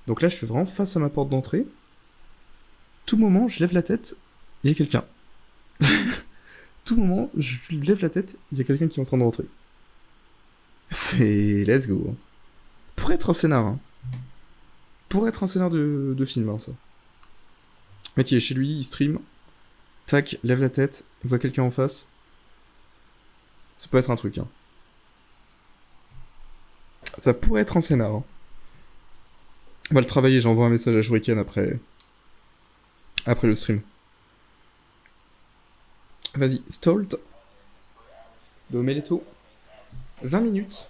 Donc là je fais vraiment face à ma porte d'entrée. Tout moment je lève la tête, il y a quelqu'un. Tout moment je lève la tête, il y a quelqu'un qui est en train de rentrer. C'est let's go. Hein. Pour être un scénar. Hein. Pour être un scénar de film hein, ça. Le mec il est chez lui, il stream. Tac, lève la tête, il voit quelqu'un en face. Ça peut être un truc. Hein. Ça pourrait être un scénar. Hein. On va le travailler, j'envoie un message à Shuriken après le stream. Vas-y, Stolt. De Meleto. 20 minutes.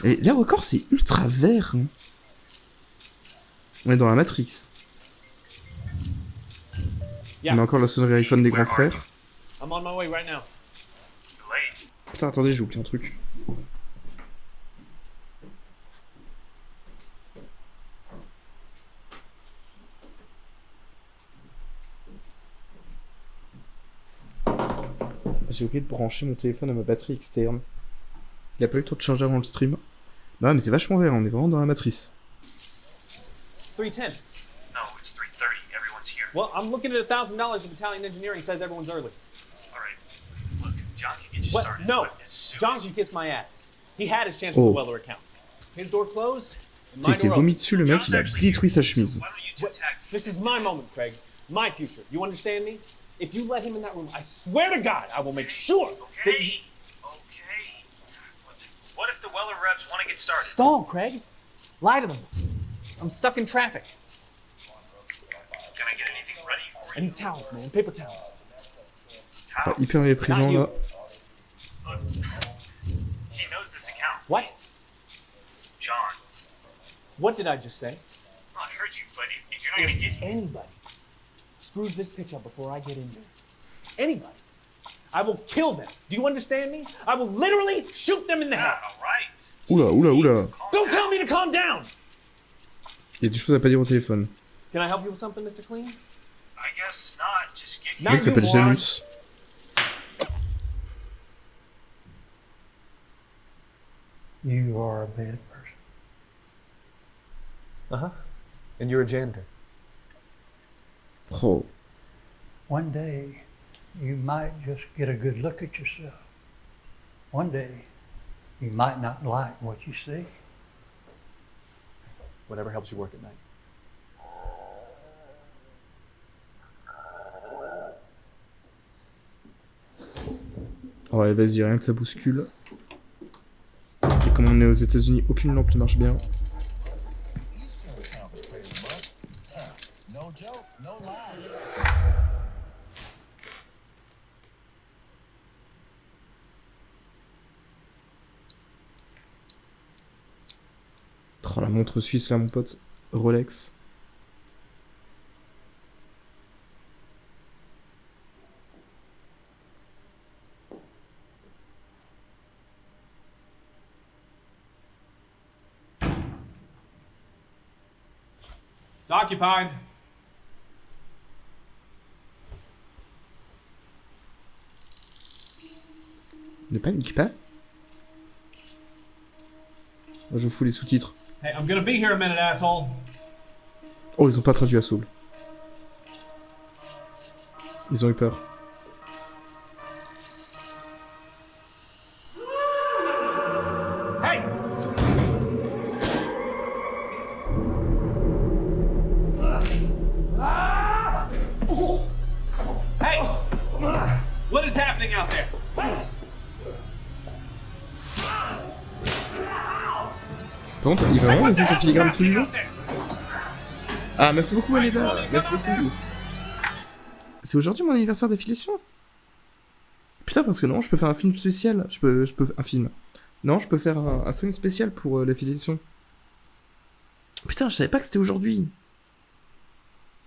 Et là encore, c'est ultra vert. Hein. On est dans la Matrix. On a encore la sonnerie iPhone des grands frères. I'm on my way right now. Putain, attendez, j'ai oublié un truc. J'ai oublié de brancher mon téléphone à ma batterie externe. Il a pas eu le temps de charger avant le stream. Non, mais c'est vachement vert, on est vraiment dans la matrice. It's 3:10. No, it's 3:30. Everyone's here. Well, I'm looking at $1,000 of Italian engineering says everyone's early. All right. Look, John can get you What? started. No, but as soon John as can kiss my ass. He had his chance with the Weller account. His door closed, and Il my s'est door vomi opened. dessus, le mec, il a détruit sa chemise. This is my moment, Craig. My future. You understand me? If you let him in that room, I swear to God, I will make sure that you... Okay. What if the Weller reps want to get started? Stall, Craig. Lie to them. I'm stuck in traffic. Can I get anything ready for I you? need towels, man. Paper towels. Pas hyper méprisant là. Look, he knows this account. What? John. What did I just say? Oh, I heard you, but if you're not gonna If get... anybody screws this pitch up before I get in there, anybody, I will kill them. Do you understand me? I will literally shoot them in the head. All right. Oula, oula, oula. Don't tell me to calm down. Il y a des choses à pas dire au téléphone. Can I help you with something, Mr. Clean? I guess not. Just get Le mec s'appelle Janus. You are a bad person. Uh-huh. And you're a janitor. Oh. One day, you might just get a good look at yourself. One day, you might not like what you see. Whatever helps you work at night. Ouais, vas-y, rien que ça bouscule. Et comme on est aux États-Unis, aucune lampe ne marche bien. No joke, no lie. Oh, la montre suisse là, mon pote. Rolex. It's occupied. Ne panique pas. Moi, je vous fous les sous-titres. Hey, I'm gonna be here a minute, asshole. Oh, ils ont pas traduit à Soul. Ils ont eu peur. Hey! Hey! What is happening out there? Par contre, il va vraiment laisser son filigrane tout du long. Ah, merci beaucoup, Aleda. Merci beaucoup. C'est aujourd'hui mon anniversaire d'affiliation. Putain, parce que non, je peux faire un film spécial. Je peux un film. Non, je peux faire un stream spécial pour l'affiliation. Putain, je savais pas que c'était aujourd'hui.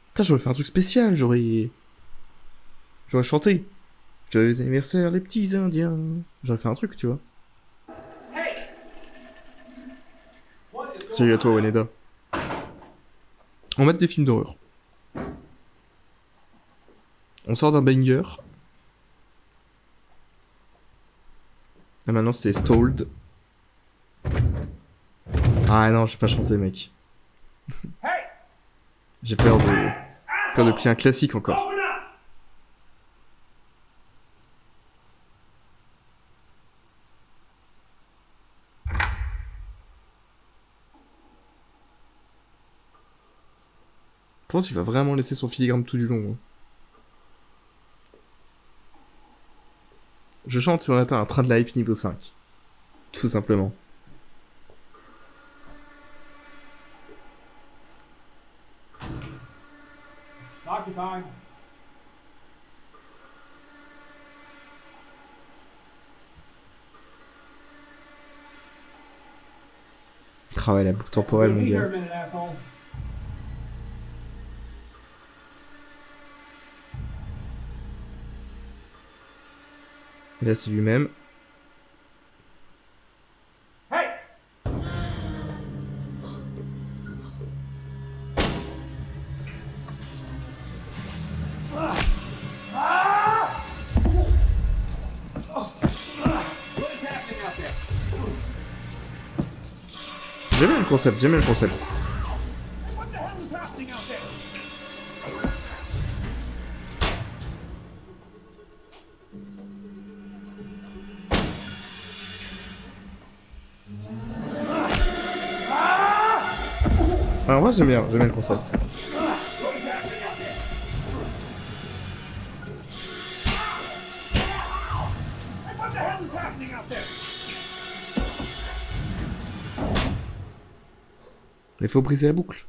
Putain, j'aurais fait un truc spécial. J'aurais chanté. Joyeux anniversaire, les petits Indiens. J'aurais fait un truc, tu vois. Salut à toi, Waneda. On va mettre des films d'horreur. On sort d'un banger. Et maintenant c'est Stalled. Ah non, j'ai pas chanté, mec. J'ai peur de plier un classique encore. Je pense qu'il va vraiment laisser son filigrane tout du long. Hein. Je chante si on atteint un train de la hype niveau 5. Tout simplement. Ah ouais, la boucle temporelle, mon gars. Et là, c'est lui-même. J'aime bien le concept, j'aime bien le concept. Alors moi j'aime bien le concept. Mais faut briser la boucle.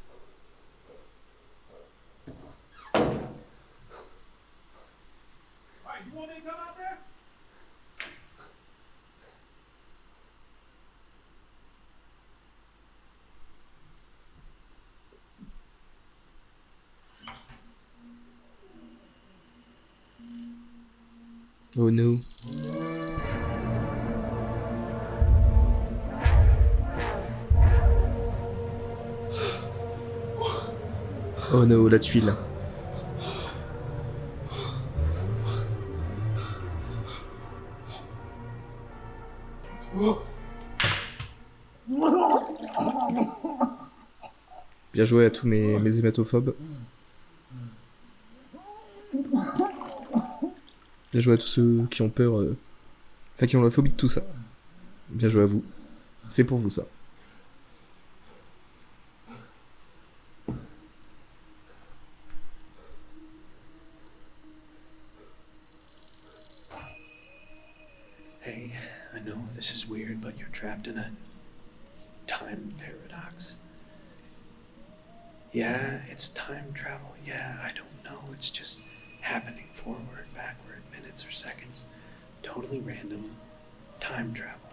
Oh no. Oh no, la tuile. Bien joué à tous mes hématophobes. Bien joué à tous ceux qui ont peur, enfin qui ont la phobie de tout ça. Bien joué à vous. C'est pour vous ça. Hey, I know this is weird, but you're trapped in a time paradox. Yeah, it's time travel. Yeah, I don't know. It's just happening forward, backward, minutes or seconds. Totally random. Time travel.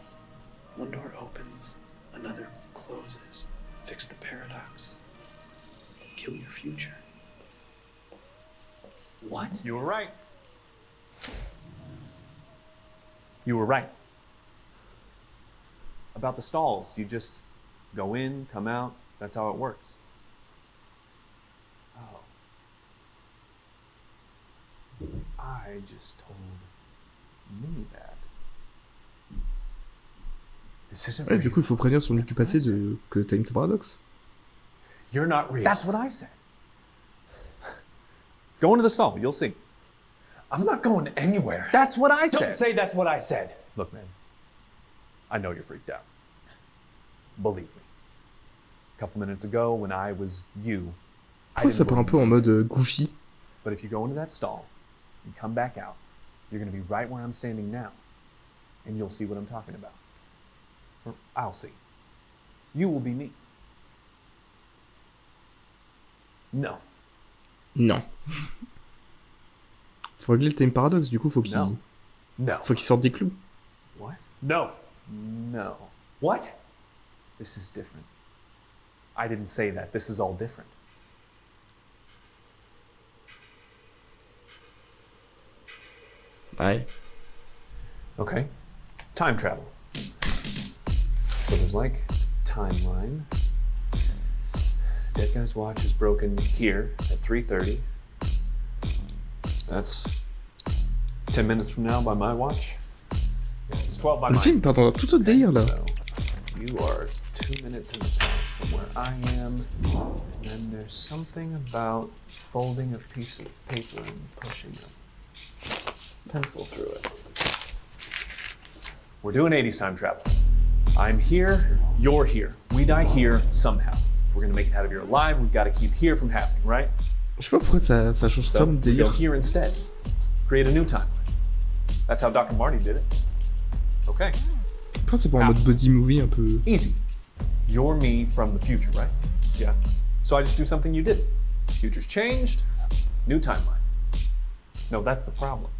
One door opens, another closes. Fix the paradox. Kill your future. What? You were right. You were right. About the stalls, you just go in, come out, that's how it works. Oh. I just told me that. This isn't Ouais, du coup, il faut prévenir son du passé que Time Paradox. You're not real. That's what I said. Go into the stall, you'll see. I'm not going anywhere. That's what I said. Don't say that's what I said. Look, man, I know you're freaked out. Believe me. A couple minutes ago, when I was you, I Pourquoi ça didn't part un peu en mode goofy? But if you go into that stall and come back out, you're going to be right where I'm standing now, and you'll see what I'm talking about. Or I'll see. you will be me. No. Non. Faut régler le time paradoxe, du coup, faut qu'il... No. No. Faut qu'il sorte des clous. What? No. No. What? This is different. I didn't say that. This is all different. Ouais. Okay. Time travel. So there's like timeline. Dead guy's watch is broken here at 3:30. That's 10 minutes from now by my watch. It's 12 by Le mine. film part dans tout autre délire, là. So you are 2 minutes in the past from where I am. And then there's something about folding a piece of paper and pushing a pencil through it. We're doing 80s time travel. I'm here, you're here. We die here somehow. If we're gonna make it out of here alive, we've got to keep here from happening, right? Je sais pas pourquoi ça change So tellement de we go délire. here instead. Create a new timeline. That's how Dr. Marty did it. Okay. Après, c'est pas en mode buddy movie un peu... Easy. You're me from the future, right? Yeah. So I just do something you did. Future's changed, new timeline. No, that's the problem.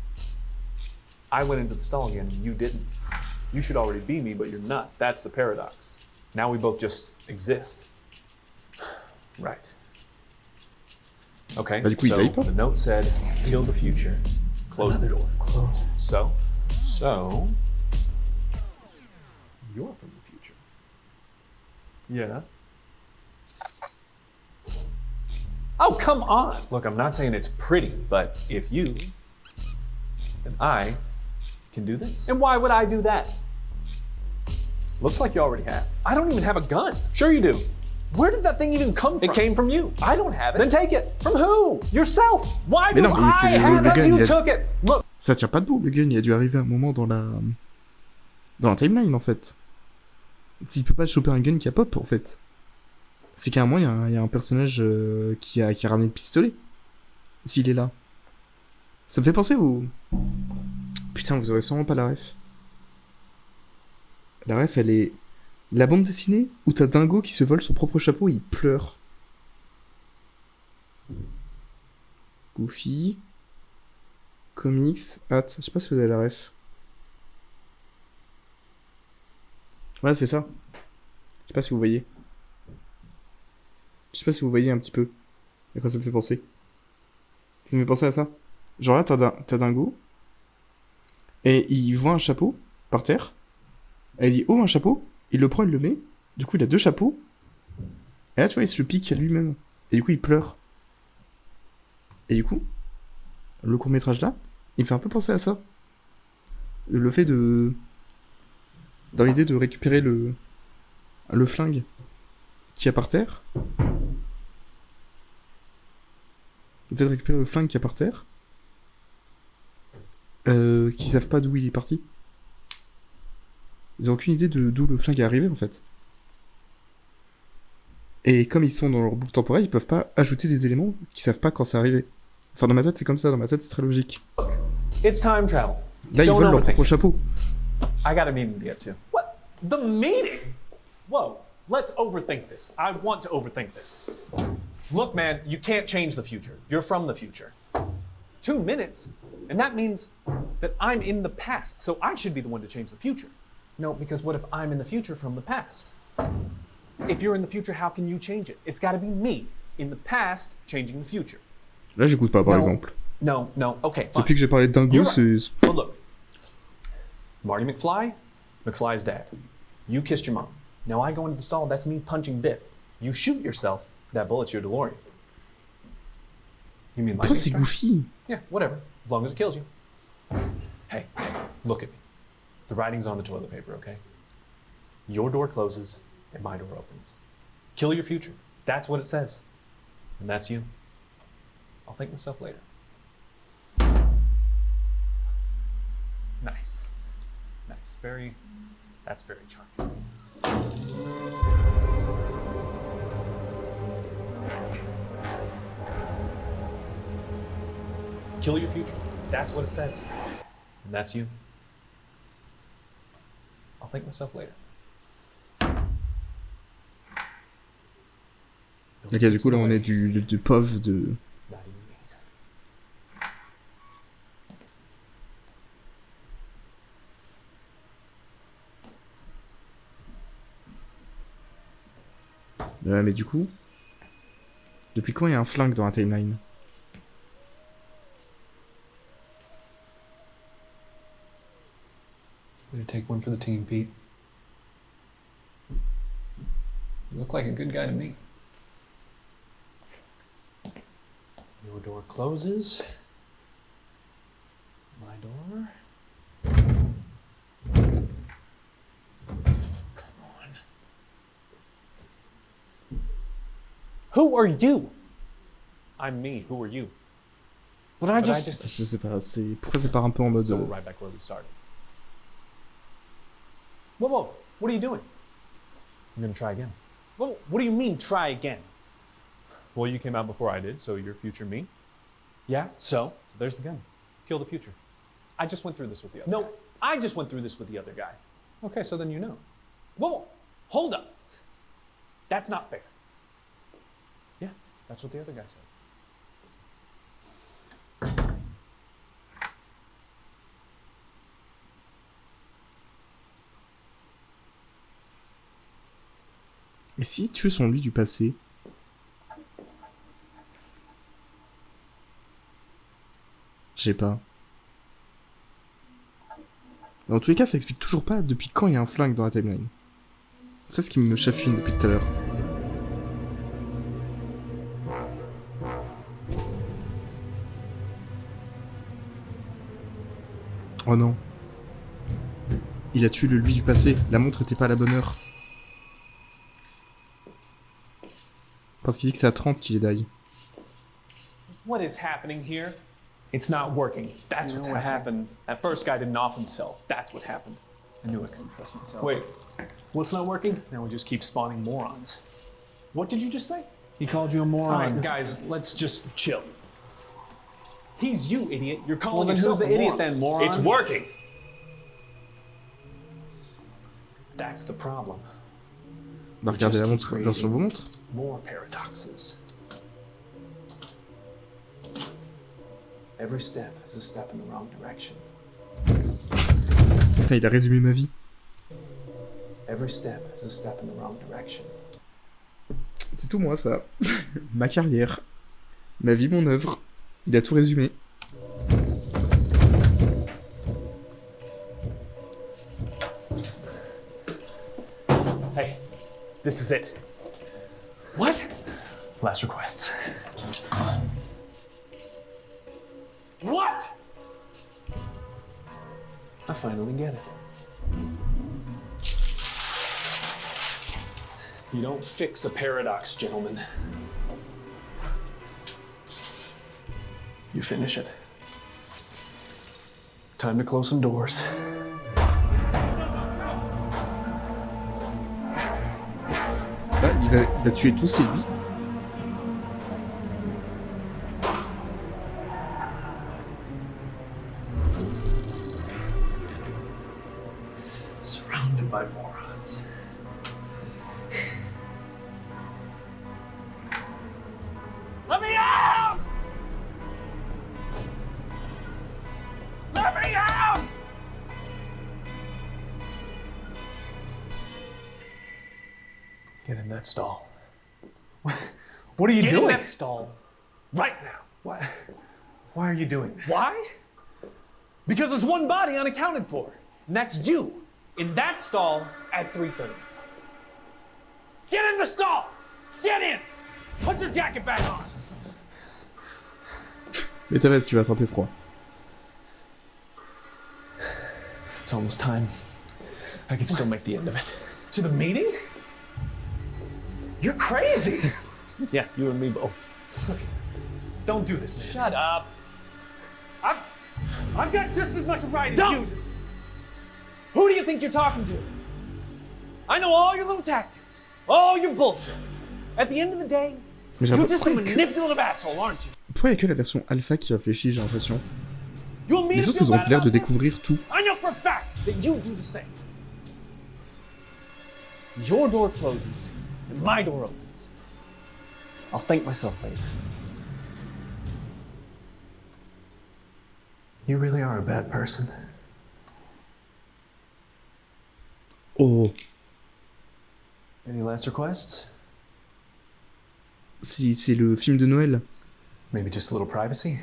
I went into the stall again and you didn't. You should already be me, but you're not. That's the paradox. Now we both just exist. Right. Okay, Bah, du coup, il so taille pas. the note said, kill the future, close the door. Close. So, you're from the future. Yeah. Oh, come on! Look, I'm not saying it's pretty, but if you and I can do this, and why would I do that? Looks like you already have. I don't even have a gun. Sure you do. Where did that thing even come from? It came from you. I don't have it. Then take it. From who? Yourself. Why Mais do non, mais c'est I have le it? gun, You il a- took it. Look. Ça tient pas debout, le gun, il a dû arriver à un moment dans la timeline, en fait. Il peut pas choper un gun qui a pop, en fait. C'est qu'à un moment, il y a un personnage qui a ramené le pistolet. S'il est là. Ça me fait penser au... Putain, vous aurez sûrement pas la ref. La ref, elle est... La bande dessinée où t'as Dingo qui se vole son propre chapeau et il pleure. Goofy... Comics... je sais pas si vous avez la ref. Ouais, c'est ça. Je sais pas si vous voyez. Je sais pas si vous voyez un petit peu. À quoi ça me fait penser. Ça me fait penser à ça. Genre là, t'as Dingo. Et il voit un chapeau par terre. Et il dit, oh, un chapeau. Il le prend, il le met. Du coup, il a 2 chapeaux. Et là, tu vois, il se le pique à lui-même. Et du coup, il pleure. Et du coup, le court-métrage là, il me fait un peu penser à ça. Le fait de... Dans l'idée de récupérer le flingue qu'il y a par terre. Le fait de récupérer le flingue qu'il y a par terre. Qui savent pas d'où il est parti. Ils ont aucune idée de d'où le flingue est arrivé en fait. Et comme ils sont dans leur boucle temporelle, ils peuvent pas ajouter des éléments qu'ils savent pas quand c'est arrivé. Enfin dans ma tête c'est comme ça, dans ma tête c'est très logique. It's time travel. Là ils Don't volent leur overthink. propre chapeau. I got a meeting to get to. What? The meeting? Whoa, let's overthink this. I want to overthink this. Look, man, you can't change the future. You're from the future. 2 minutes, and that means that I'm in the past, so I should be the one to change the future. No, because what if I'm in the future from the past? If you're in the future, how can you change it? It's got to be me in the past changing the future. Là j'écoute pas par No. exemple. No, okay, fine. Depuis que j'ai parlé de Dingo, You're c'est... right. Well, look. Marty McFly, McFly's dad. You kissed your mom. Now I go into the stall, that's me punching Biff. You shoot yourself, that bullet's your DeLorean. You mean Pourquoi lightning c'est strike? Goofy? Yeah, whatever, as long as it kills you. Hey, look at me. The writing's on the toilet paper, okay? Your door closes and my door opens. Kill your future. That's what it says. And that's you. I'll thank myself later. Nice. Nice. That's very charming. Kill your future. That's what it says. And that's you. I'll thank myself later. Ok, du coup là on est du POV de... Mais du coup... Depuis quand il y a un flingue dans la timeline? Better take one for the team, Pete. You look like a good guy to me. Your door closes. My door. Come on. Who are you? I'm me. Who are you? But I just... Je sais pas, c'est... Pourquoi c'est pas un peu en mode... So we're right back where we started. Whoa, what are you doing? I'm gonna try again. Whoa, what do you mean, try again? Well, you came out before I did, so you're future me. Yeah, so there's the gun. Kill the future. I just went through this with the other guy. No, I just went through this with the other guy. Okay, so then you know. Whoa, hold up. That's not fair. Yeah, that's what the other guy said. Et si tuer son lui du passé? Je sais pas. Dans tous les cas, ça explique toujours pas depuis quand il y a un flingue dans la timeline. C'est ce qui me chafouine depuis tout à l'heure. Oh non. Il a tué le lui du passé. La montre était pas à la bonne heure. Parce qu'il dit que c'est à 30 qu'il est die. What is happening here? It's not working. That's what's happened. That first guy didn't off himself. That's what happened. I knew I couldn't trust myself. Wait, what's not working? Now we just keep spawning morons. What did you just say? He called you a moron. All right, guys, let's just chill. He's you, idiot. You're calling yourself a moron. Who's the idiot then, moron? It's working. That's the problem. Bah regardez la montre, regarde sur vos montres. More paradoxes. Every step is a step in the wrong direction. Putain, il a résumé ma vie. Every step is a step in the wrong direction. C'est tout moi ça. Ma carrière. Ma vie, mon œuvre. Il a tout résumé. Hey, this is it. What? Last requests. What? I finally get it. You don't fix a paradox, gentlemen. You finish it. Time to close some doors. Ah, il va tuer tous, c'est lui. Surrounded by morons. Let me out! Let me out! Get in that stall. What are you Get doing? in that stall right now. Why? Why are you doing this? Why? Because there's one body unaccounted for, and that's you in that stall at 3:30. Get in the stall! Get in! Put your jacket back on! Mais Thérèse, tu vas attraper froid. It's almost time. I can still make the end of it. To the meeting? You're crazy! Yeah, you and me both. Don't do this, man. Shut up. I've got just as much right as you. Who do you think you're talking to? I know all your little tactics, all your bullshit. At the end of the day, you're just a manipulative asshole, aren't you? Pourquoi il n'y a que la version alpha qui réfléchit, j'ai l'impression? You want me Les to autres, feel ils ont bad l'air de about this? découvrir tout. I know for a fact that you do the same. Your door closes and my door opens. I'll thank myself later. You really are a bad person. Oh. Any last requests? C'est le film de Noël. Maybe just a little privacy?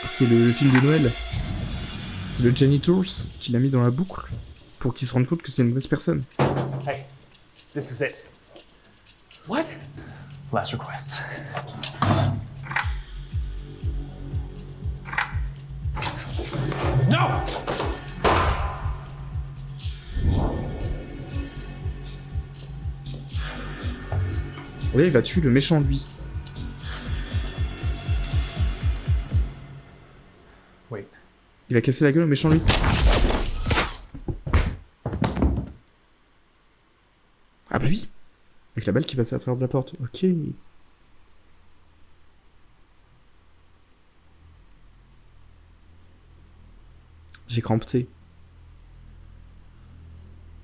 C'est le film de Noël. C'est le Janitors qui l'a mis dans la boucle pour qu'il se rende compte que c'est une mauvaise personne. Hey, this is it. What? Last requests. No! Ouais, il va tuer le méchant lui. Wait. Il va casser la gueule au méchant lui. Ah bah oui. Avec la balle qui passait à travers de la porte. Ok. J'ai crampé.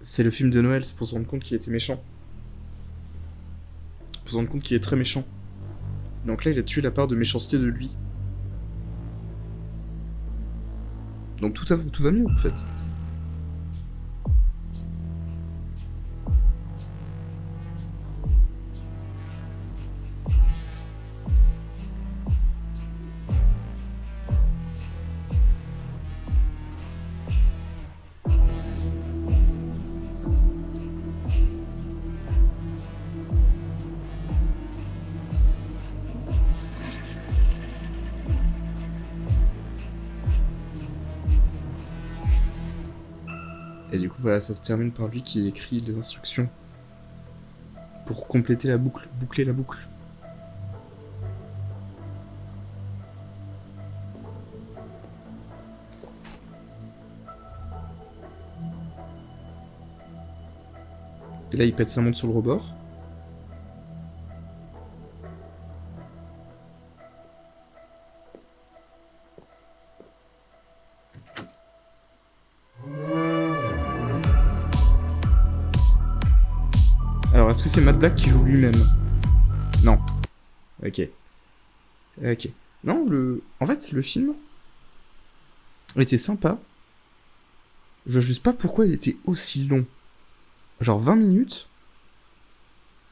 C'est le film de Noël, c'est pour se rendre compte qu'il était méchant. Pour se rendre compte qu'il est très méchant. Donc là, il a tué la part de méchanceté de lui. Donc tout va mieux, en fait. Et du coup, voilà, ça se termine par lui qui écrit les instructions pour compléter la boucle, boucler la boucle. Et là, il pète sa montre sur le rebord. Alors, est-ce que c'est Matt Black qui joue lui-même? Non. Ok. Ok. Non, en fait, le film était sympa. Je vois juste pas pourquoi il était aussi long. Genre 20 minutes.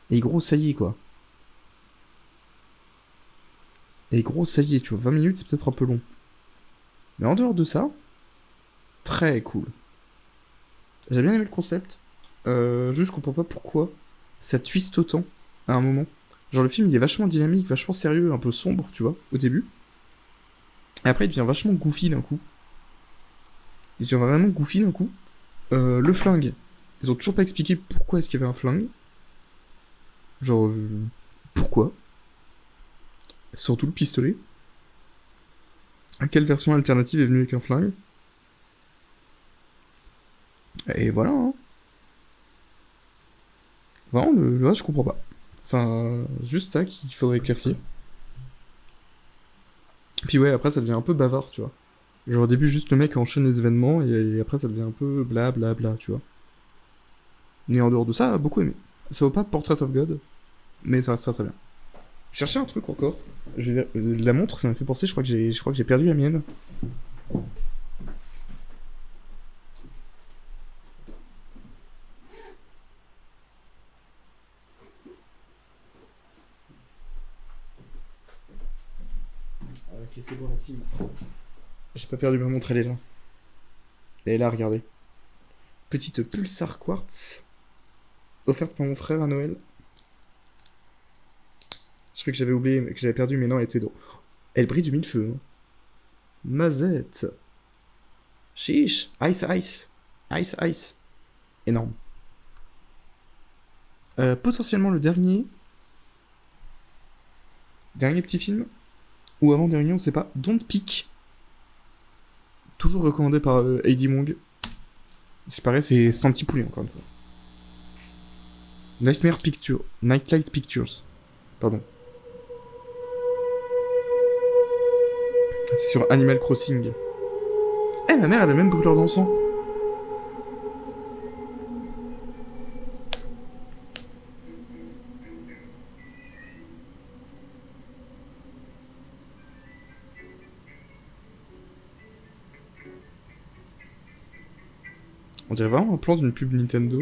Et gros, ça y est, quoi. Et gros, ça y est, tu vois, 20 minutes, c'est peut-être un peu long. Mais en dehors de ça, très cool. J'ai bien aimé le concept. Juste, je comprends pas pourquoi ça twiste autant à un moment. Genre, le film, il est vachement dynamique, vachement sérieux, un peu sombre, tu vois, au début. Et après, il devient vachement goofy d'un coup. Il devient vraiment goofy d'un coup. Le flingue. Ils ont toujours pas expliqué pourquoi est-ce qu'il y avait un flingue. Genre, pourquoi? Surtout le pistolet. Quelle version alternative est venue avec un flingue? Et voilà, hein. Vraiment, le reste, je comprends pas. Enfin, juste ça qu'il faudrait éclaircir. Puis ouais, après, ça devient un peu bavard, tu vois. Genre, au début, juste le mec enchaîne les événements, et après, ça devient un peu blablabla, tu vois. Mais en dehors de ça, beaucoup aimé. Ça vaut pas Portrait of God, mais ça reste très très bien. Je cherchais un truc encore. La montre, ça m'a fait penser, je crois que j'ai perdu la mienne. Ok, c'est bon la team. J'ai pas perdu ma montre, elle est là. Elle est là, regardez. Petite Pulsar Quartz. Offerte par mon frère à Noël. Je crois que j'avais oublié, que j'avais perdu, mais non, elle était drôle. Elle brille du mille-feu. Hein. Mazette. Chiche. Ice, ice. Ice, ice. Énorme. Potentiellement le dernier petit film. Ou avant-dernier, on sait pas. Don't Peek. Toujours recommandé par Heidi Wong. C'est pareil, c'est un petit poulet, encore une fois. Nightlight Pictures. Pardon. C'est sur Animal Crossing. Eh, ma mère, elle a le même brûleur d'encens. On dirait vraiment un plan d'une pub Nintendo.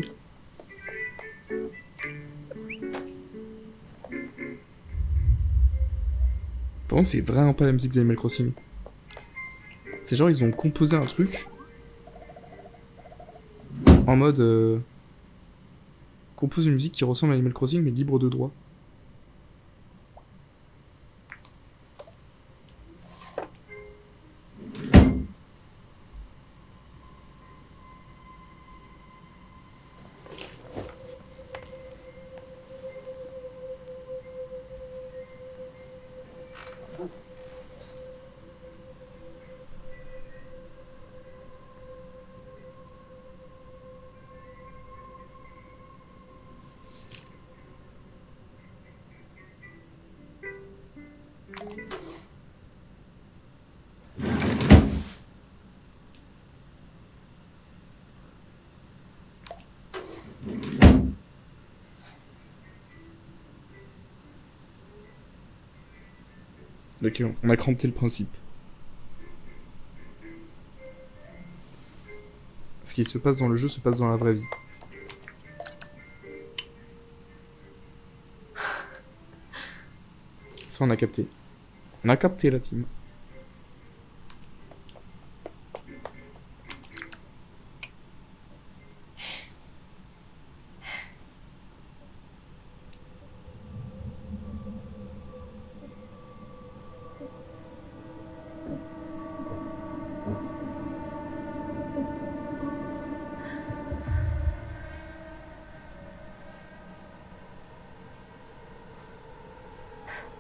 Par contre, c'est vraiment pas la musique d'Animal Crossing. C'est genre, ils ont composé un truc en mode compose une musique qui ressemble à Animal Crossing mais libre de droit. Ok, on a crampé le principe. Ce qui se passe dans le jeu se passe dans la vraie vie. Ça, on a capté. On a capté la team.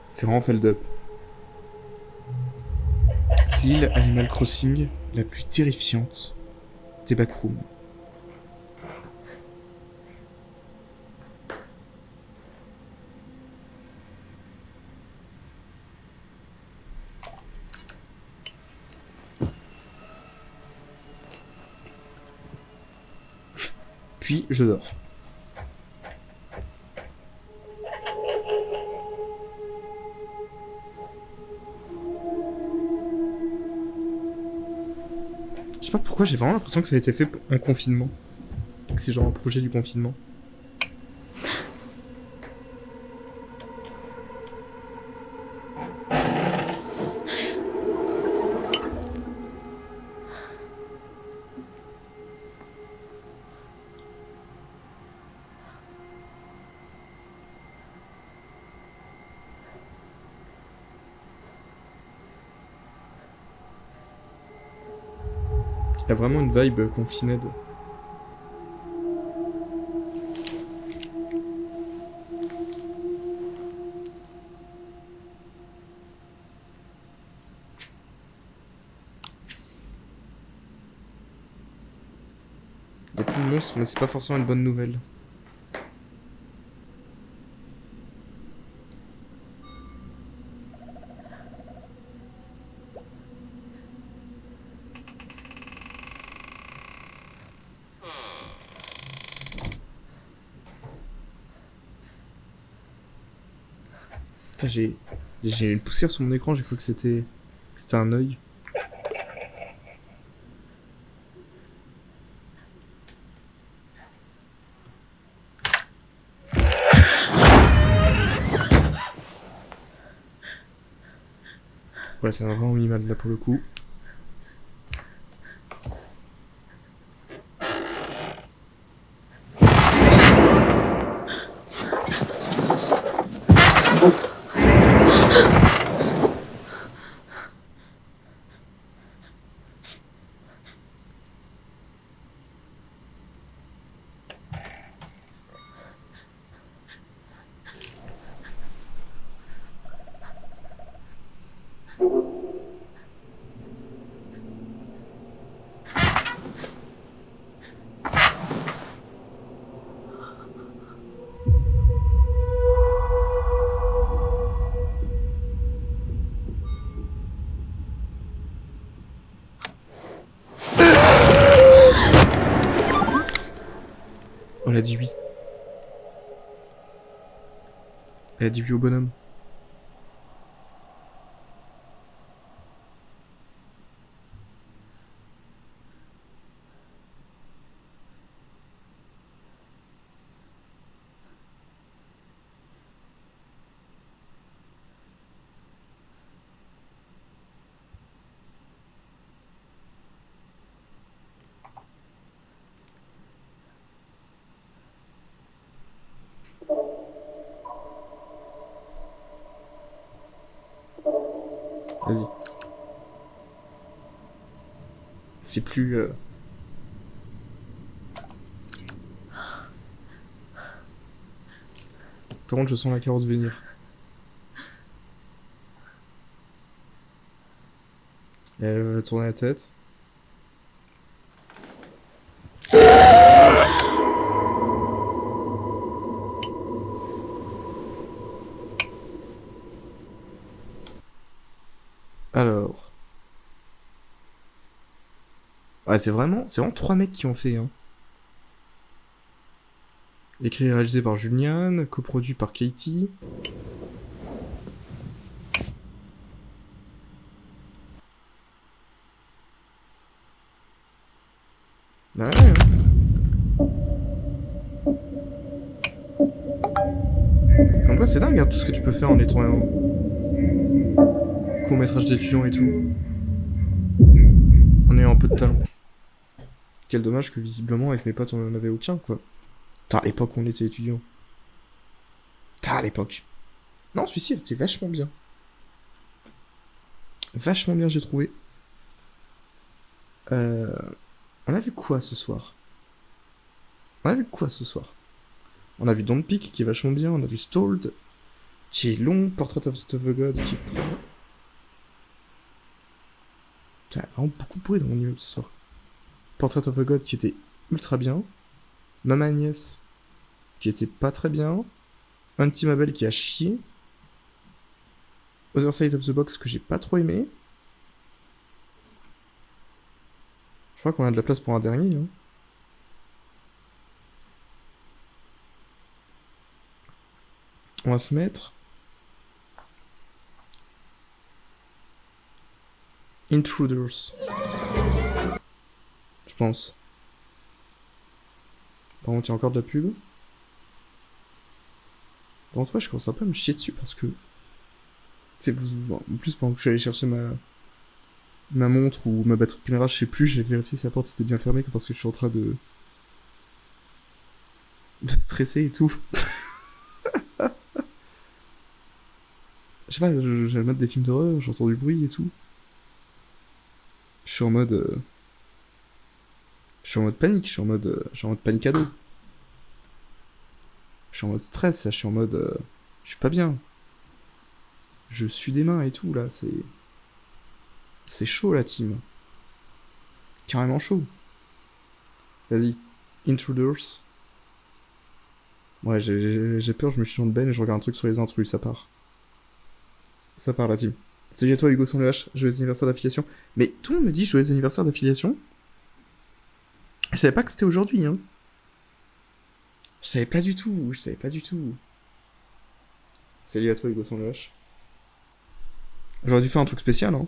C'est vraiment fait le dub. L'île Animal Crossing la plus terrifiante des backrooms. Puis je dors. Je sais pas pourquoi, j'ai vraiment l'impression que ça a été fait en confinement. Que c'est genre un projet du confinement. Il y a vraiment une vibe confinée. Il y a plus de monstres, mais c'est pas forcément une bonne nouvelle. Putain, j'ai une poussière sur mon écran, j'ai cru que c'était un œil. Ouais, ça va vraiment mis mal là pour le coup. Oh, elle a dit oui. Elle a dit oui au bonhomme. Vas-y. C'est plus... Par contre, je sens la carotte venir. Et elle va tourner la tête. Alors... Ouais, c'est vraiment 3 mecs qui ont fait, hein. Écrit et réalisé par Julian, coproduit par Katie. Ouais, hein. Comme quoi, c'est dingue, hein, tout ce que tu peux faire en étant un court-métrage d'étudiant et tout. En ayant un peu de talent. Quel dommage que visiblement, avec mes potes, on en avait aucun, quoi. Putain, à l'époque où on était étudiant. Putain, à l'époque. Non, celui-ci était vachement bien. Vachement bien, j'ai trouvé. On a vu quoi ce soir? On a a vu Don't Peek qui est vachement bien. On a vu Stalled qui est long. Portrait of the God qui est très bien. Putain, il y a vraiment beaucoup de bruit dans mon immeuble ce soir. Portrait of the God qui était ultra bien. Mama Agnès qui était pas très bien. Anti-Mabel qui a chié. Other Side of the Box que j'ai pas trop aimé. Je crois qu'on a de la place pour un dernier. Hein. On va se mettre... Intruders. Je pense. Par contre, il y a encore de la pub. Par contre, ouais, je commence un peu à me chier dessus parce que... C'est en plus, pendant que je suis allé chercher ma montre ou ma batterie de caméra, je sais plus, j'ai vérifié si la porte était bien fermée parce que je suis en train de stresser et tout. Je sais pas, j'ai le mode des films d'horreur, j'entends du bruit et tout. Je suis en mode panique, je suis en mode panicado. Je suis en mode stress, là, je suis en mode... je suis pas bien. Je suis des mains et tout, là, c'est chaud, la team. Carrément chaud. Vas-y. Intruders. Ouais, j'ai peur, je me chie dans le ben et je regarde un truc sur les intrus, ça part. Ça part, la team. Salut à toi, Hugo sans le H, joyeux anniversaire d'affiliation. Mais tout le monde me dit joyeux anniversaire d'affiliation. Je savais pas que c'était aujourd'hui, hein. Je savais pas du tout. Salut à toi, Hugo sans le H. J'aurais dû faire un truc spécial, hein.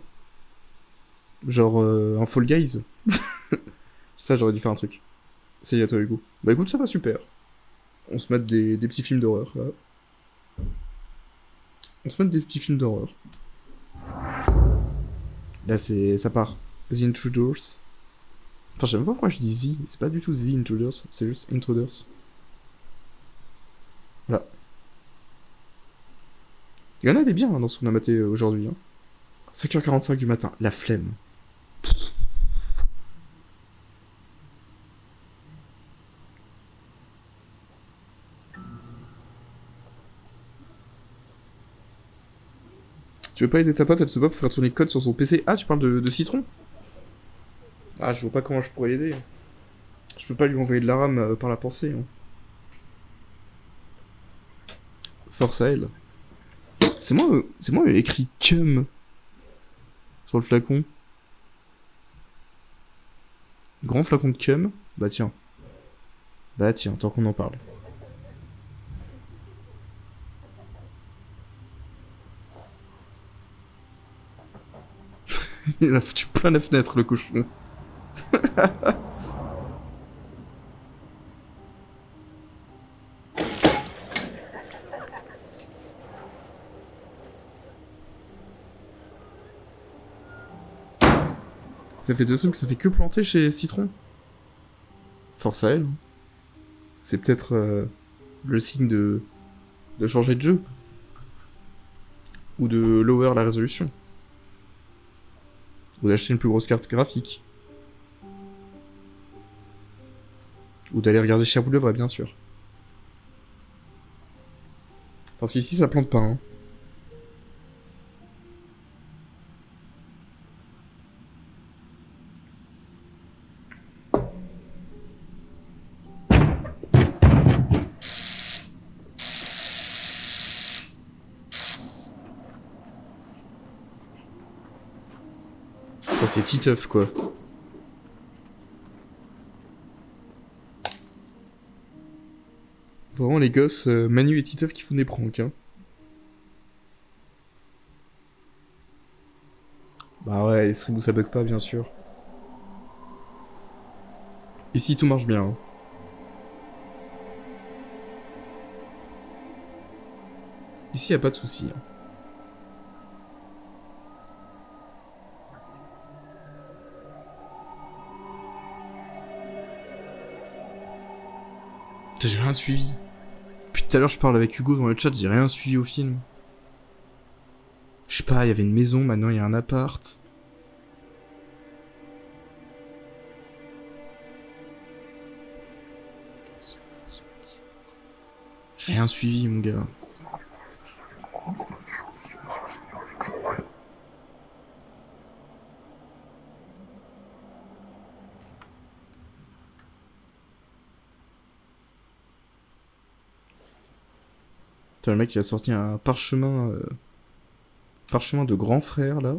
Genre un Fall Guys. Ça, j'aurais dû faire un truc. Salut à toi, Hugo. Bah écoute, ça va super. On se met des petits films d'horreur, là. Là, ça part. The Intruders. Enfin, je sais même pas pourquoi je dis The. C'est pas du tout The Intruders, c'est juste Intruders. Voilà. Il y en a des biens hein, dans ce qu'on a maté aujourd'hui. Hein. 5h45 du matin, la flemme. Tu veux pas aider ta pote, elle se bat pour faire tourner le code sur son PC. Ah, tu parles de Citron? Ah, je vois pas comment je pourrais l'aider. Je peux pas lui envoyer de la RAM par la pensée. Hein. Force à elle. C'est moi écrit cum sur le flacon. Grand flacon de cum. Bah tiens, tant qu'on en parle. Il a foutu plein la fenêtre, le cochon. Ça fait 2 semaines que ça fait que planter chez Citron. Force à elle. C'est peut-être le signe de changer de jeu. Ou de lower la résolution. Ou d'acheter une plus grosse carte graphique. Ou d'aller regarder Cherbourg-le-Vrai, bien sûr. Parce qu'ici, ça plante pas, hein. Ça, c'est Titeuf, quoi. Vraiment, les gosses, Manu et Titeuf qui font des pranks, hein. Bah ouais, les streams où ça bug pas, bien sûr. Ici, tout marche bien, hein. Ici, y a pas de soucis, hein. Putain, j'ai rien suivi. Depuis tout à l'heure, je parle avec Hugo dans le chat, j'ai rien suivi au film. Je sais pas, il y avait une maison, maintenant il y a un appart. J'ai rien suivi, mon gars. Putain, le mec il a sorti un parchemin parchemin de grand frère là.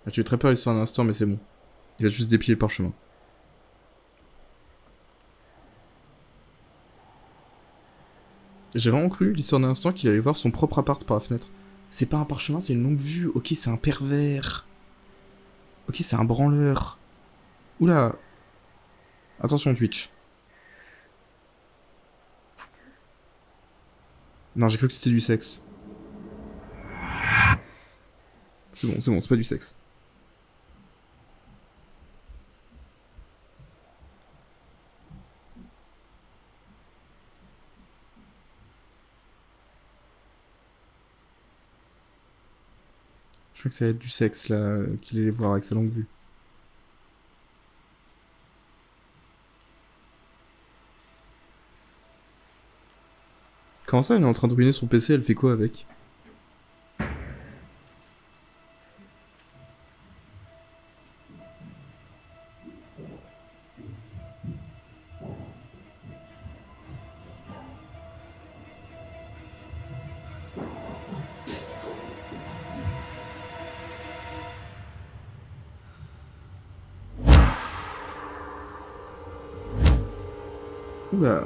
Ah, tu es très peur l'histoire d'un instant mais c'est bon. Il a juste déplié le parchemin. J'ai vraiment cru, l'histoire d'un instant, qu'il allait voir son propre appart par la fenêtre. C'est pas un parchemin, c'est une longue vue. Ok, c'est un pervers. Ok, c'est un branleur. Oula. Attention Twitch. Non, j'ai cru que c'était du sexe. C'est bon, c'est pas du sexe. Je crois que ça va être du sexe là qu'il allait voir avec sa longue vue. Comment ça, elle est en train de ruiner son PC, elle fait quoi avec? Oula.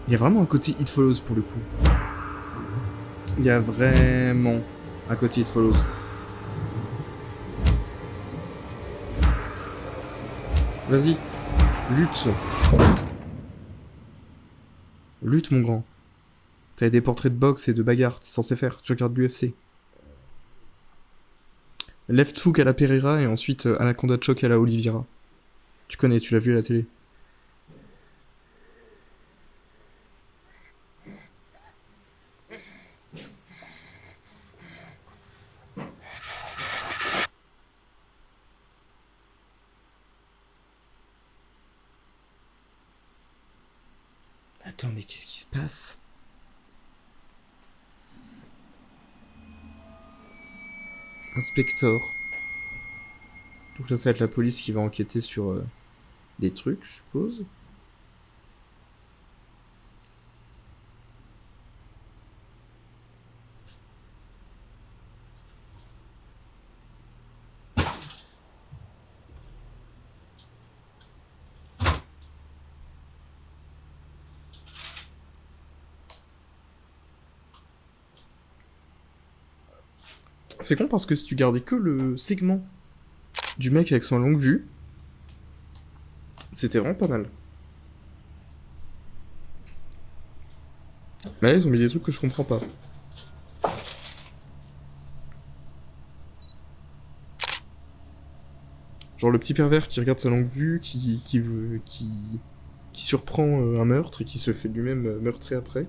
Il y a vraiment un côté It Follows pour le coup. Il y a vraiment un côté It Follows. Vas-y, lutte. Lutte mon grand. T'as des portraits de boxe et de bagarre, t'es censé faire, tu regardes l'UFC. Left hook à la Pereira et ensuite Anaconda choke à la Oliveira. Tu connais, tu l'as vu à la télé. Attends, mais qu'est-ce qui se passe? Inspector. Donc là, ça va être la police qui va enquêter sur des trucs, je suppose. C'est con parce que si tu gardais que le segment du mec avec son longue vue, c'était vraiment pas mal. Mais là, ils ont mis des trucs que je comprends pas. Genre le petit pervers qui regarde sa longue vue, qui surprend un meurtre et qui se fait lui-même meurtrer après.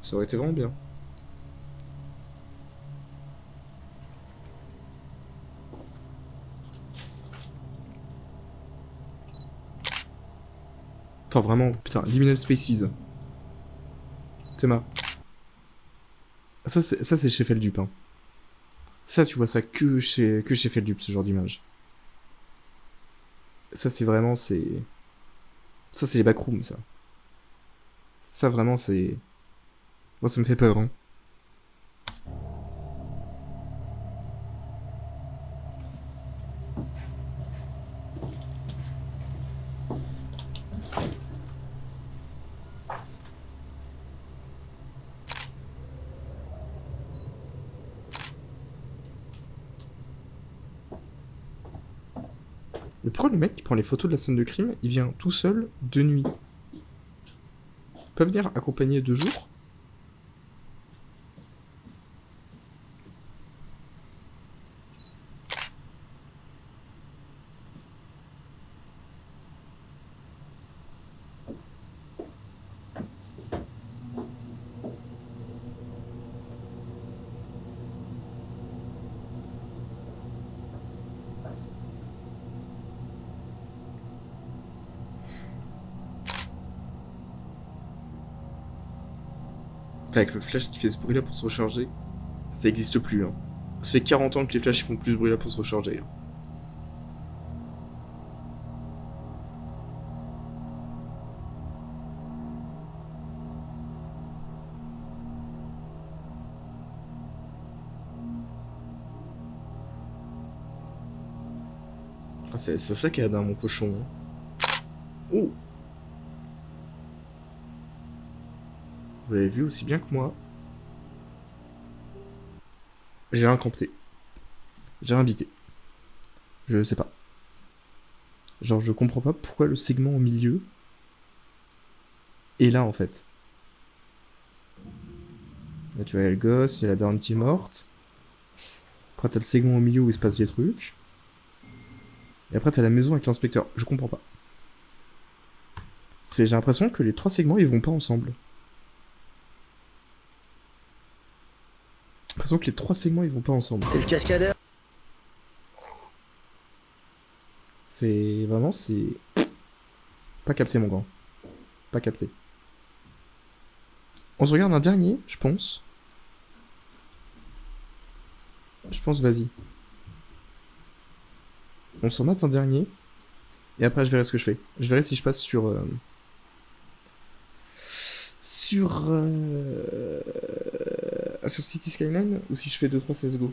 Ça aurait été vraiment bien. Attends, vraiment, putain, Liminal Spaces. Théma. Ça c'est chez Feldup, hein. Ça, tu vois ça que chez Feldup, ce genre d'image. Ça, c'est vraiment, c'est... Ça, c'est les backrooms, ça. Ça, vraiment, c'est... Moi, ça me fait peur, hein. Mais pourquoi le mec qui prend les photos de la scène de crime, il vient tout seul de nuit? Il peut venir accompagné de jour? Avec le flash qui fait ce bruit là pour se recharger, ça existe plus, hein. Ça fait 40 ans que les flashs font plus de bruit là pour se recharger, hein. Ah, c'est ça qu'il y a dans mon cochon, hein. Oh! Vous l'avez vu aussi bien que moi. J'ai incampté. J'ai invité. Je sais pas. Genre, je comprends pas pourquoi le segment au milieu est là, en fait. Là, tu vois, il y a le gosse, il y a la daronne qui est morte. Après, t'as le segment au milieu où il se passe des trucs. Et après, t'as la maison avec l'inspecteur. Je comprends pas. J'ai l'impression que les trois segments, ils vont pas ensemble. J'ai l'impression que les trois segments, ils vont pas ensemble. T'es le cascadeur? C'est... Vraiment, c'est... Pas capté, mon grand. Pas capté. On se regarde un dernier, je pense. Je pense, vas-y. On s'en mate un dernier. Et après, je verrai ce que je fais. Je verrai si je passe sur... Sur City Skyline ou si je fais 2-3 CSGO.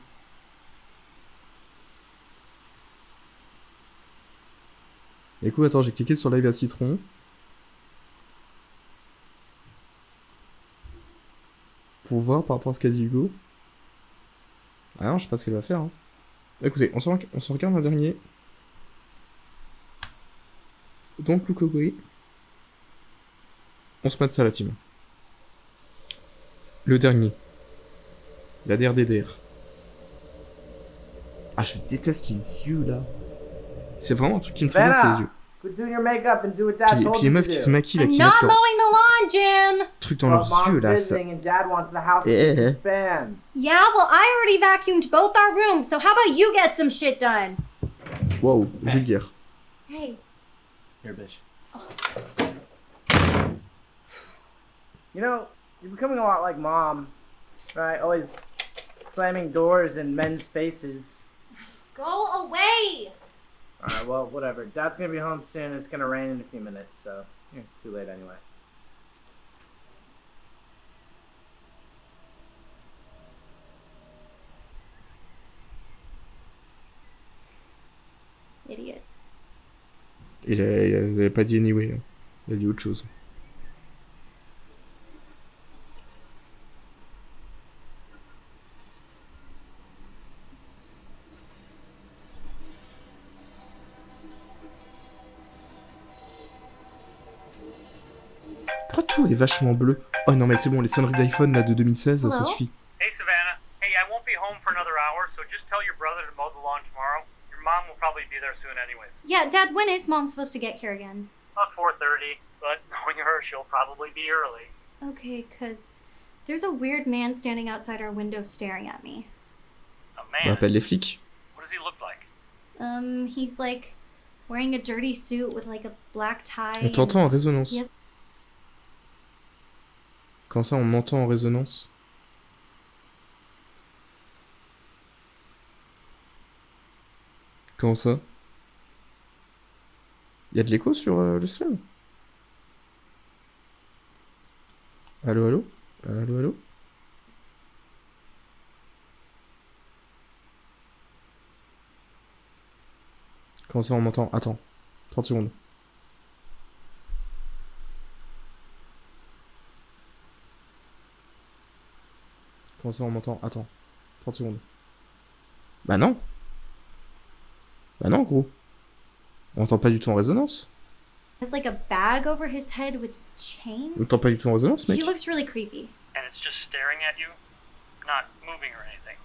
Et coup, attends, j'ai cliqué sur Live à Citron. Pour voir par rapport à ce qu'a dit Hugo. Ah non, je sais pas ce qu'elle va faire. Hein. Écoutez, on s'en regarde un dernier. Donc, Look Away. On se mate ça, la team. Le dernier. La DRDDR. Ah, je déteste les yeux, là. C'est vraiment un truc qui me traverse les yeux. Puis les meufs qui se maquillent, là, qui mettent leur truc dans leurs yeux, là, ça... Yeah, well, I already vacuumed both our rooms, so how about you get some shit done? Wow, vulgaire. Hey. Here, bitch. You know, you're becoming a lot like Mom, right? Always slamming doors in men's faces. Go away! Alright, well, whatever. Dad's gonna be home soon. It's gonna rain in a few minutes, so it's too late anyway. Idiot. Il avait pas dit anyway. Hein. Il a dit autre chose. Pourquoi tout est vachement bleu? Oh non mais c'est bon, les sonneries d'iPhone là de 2016, ça suffit. Hey Savannah, hey, I won't be home for another hour, so just tell your brother to mow the lawn tomorrow. Your Mom will probably be there soon anyways. Yeah, Dad, when is Mom supposed to get here again? About 4:30, but knowing her, she'll probably be early. Okay, 'cause there's a weird man standing outside our window staring at me. A On man? appelle les flics. What does he look like? He's like wearing a dirty suit with like a black tie. On t'entend en résonance. He has- Comment ça, on m'entend en résonance? Comment ça? Y'a de l'écho sur le stream? Allô, allô? Allô, allô? Comment ça, on m'entend? Attends, 30 secondes. Comment ça, on m'entend? Attends, 30 secondes. Bah non! Bah non, gros. On entend pas du tout en résonance. has like a bag over his head with chains. On entend pas du tout en résonance, mec. He looks really creepy. And it's just staring at you, not moving or anything.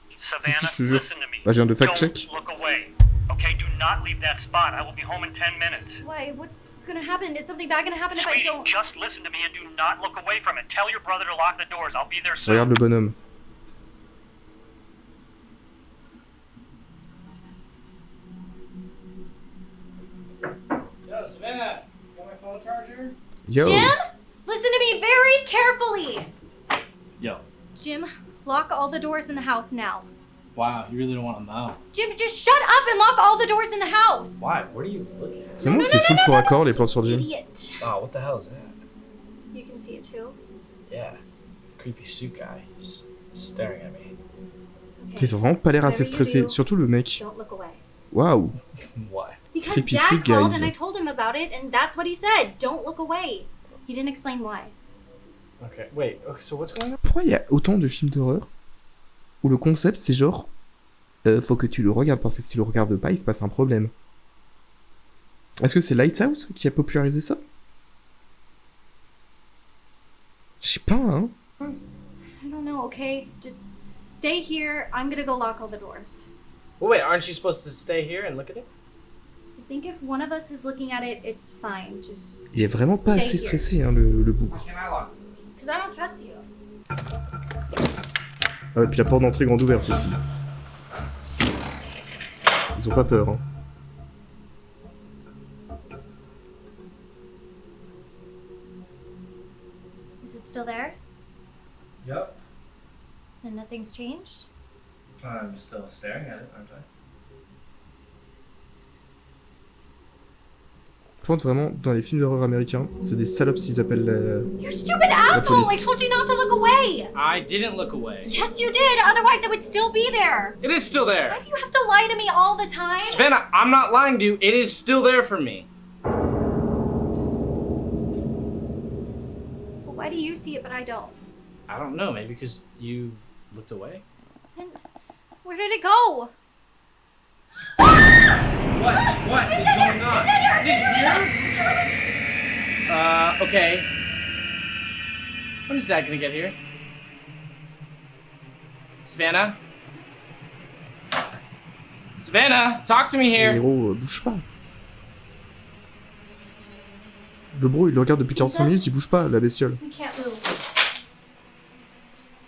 Si, Savannah, si, je te jure. listen to me. Bah, je viens de fact-check. Don't look away. Okay, do not leave that spot. I will be home in 10 minutes. Why? What's gonna happen? Is something bad gonna happen if I Sweetie, don't? just listen to me and do not look away from it. Tell your brother to lock the doors. I'll be there soon. Regarde le bonhomme. Yo, Savannah, got my phone charger? Yo. Jim, listen to me very carefully. Yo. Jim, lock all the doors in the house now. Wow, you really don't want to know. Jim, just shut up and lock all the doors in the house. Why? What are you looking at? C'est bon, c'est full faux raccord les plans sur Jim. Idiot. Oh, what the hell is that? You can see it too. Yeah. Creepy suit guy. He's staring at me. Ils ont vraiment pas l'air assez stressés, surtout le mec. Don't look away. Waouh. Why? Because Creepy Dad suit called guys. and I told him about it, and that's what he said. Don't look away. He didn't explain why. Okay, wait. Okay, so what's going on? Pourquoi il y a autant de films d'horreur où le concept c'est genre faut que tu le regardes parce que si tu le regardes pas il se passe un problème. Est-ce que c'est Lighthouse qui a popularisé ça? Je sais pas, hein. I don't know, okay? Just stay here. I'm gonna go lock all the doors. Well, wait, aren't you supposed to stay here and look at it? I think if one of us is looking at it, it's fine. Just Il est vraiment pas Stay assez here. stressé, hein, le bougre. Can I lock? because I don't trust you. Ah, et puis la porte d'entrée grande ouverte aussi. Ils ont pas peur, hein. Is it still there? Yep. And nothing's changed? I'm still staring at it, aren't I? Par contre, vraiment, dans les films d'horreur américains, c'est des salopes s'ils appellent la... You stupid asshole! I police. told you not to look away! I didn't look away. Yes, you did! Otherwise, it would still be there! It is still there. Why do you have to lie to me all the time? Savannah, I'm not lying to you. It is still there for me. Well, why do you see it but I don't? I don't know. Maybe because you looked away. Then where did it go? What is going on? Is it here? Okay. When is Dad gonna get here? Savannah? Savannah, talk to me Le here. héros bouge pas. Le bro, il le regarde depuis 45 minutes, il bouge pas, la bestiole. We can't move.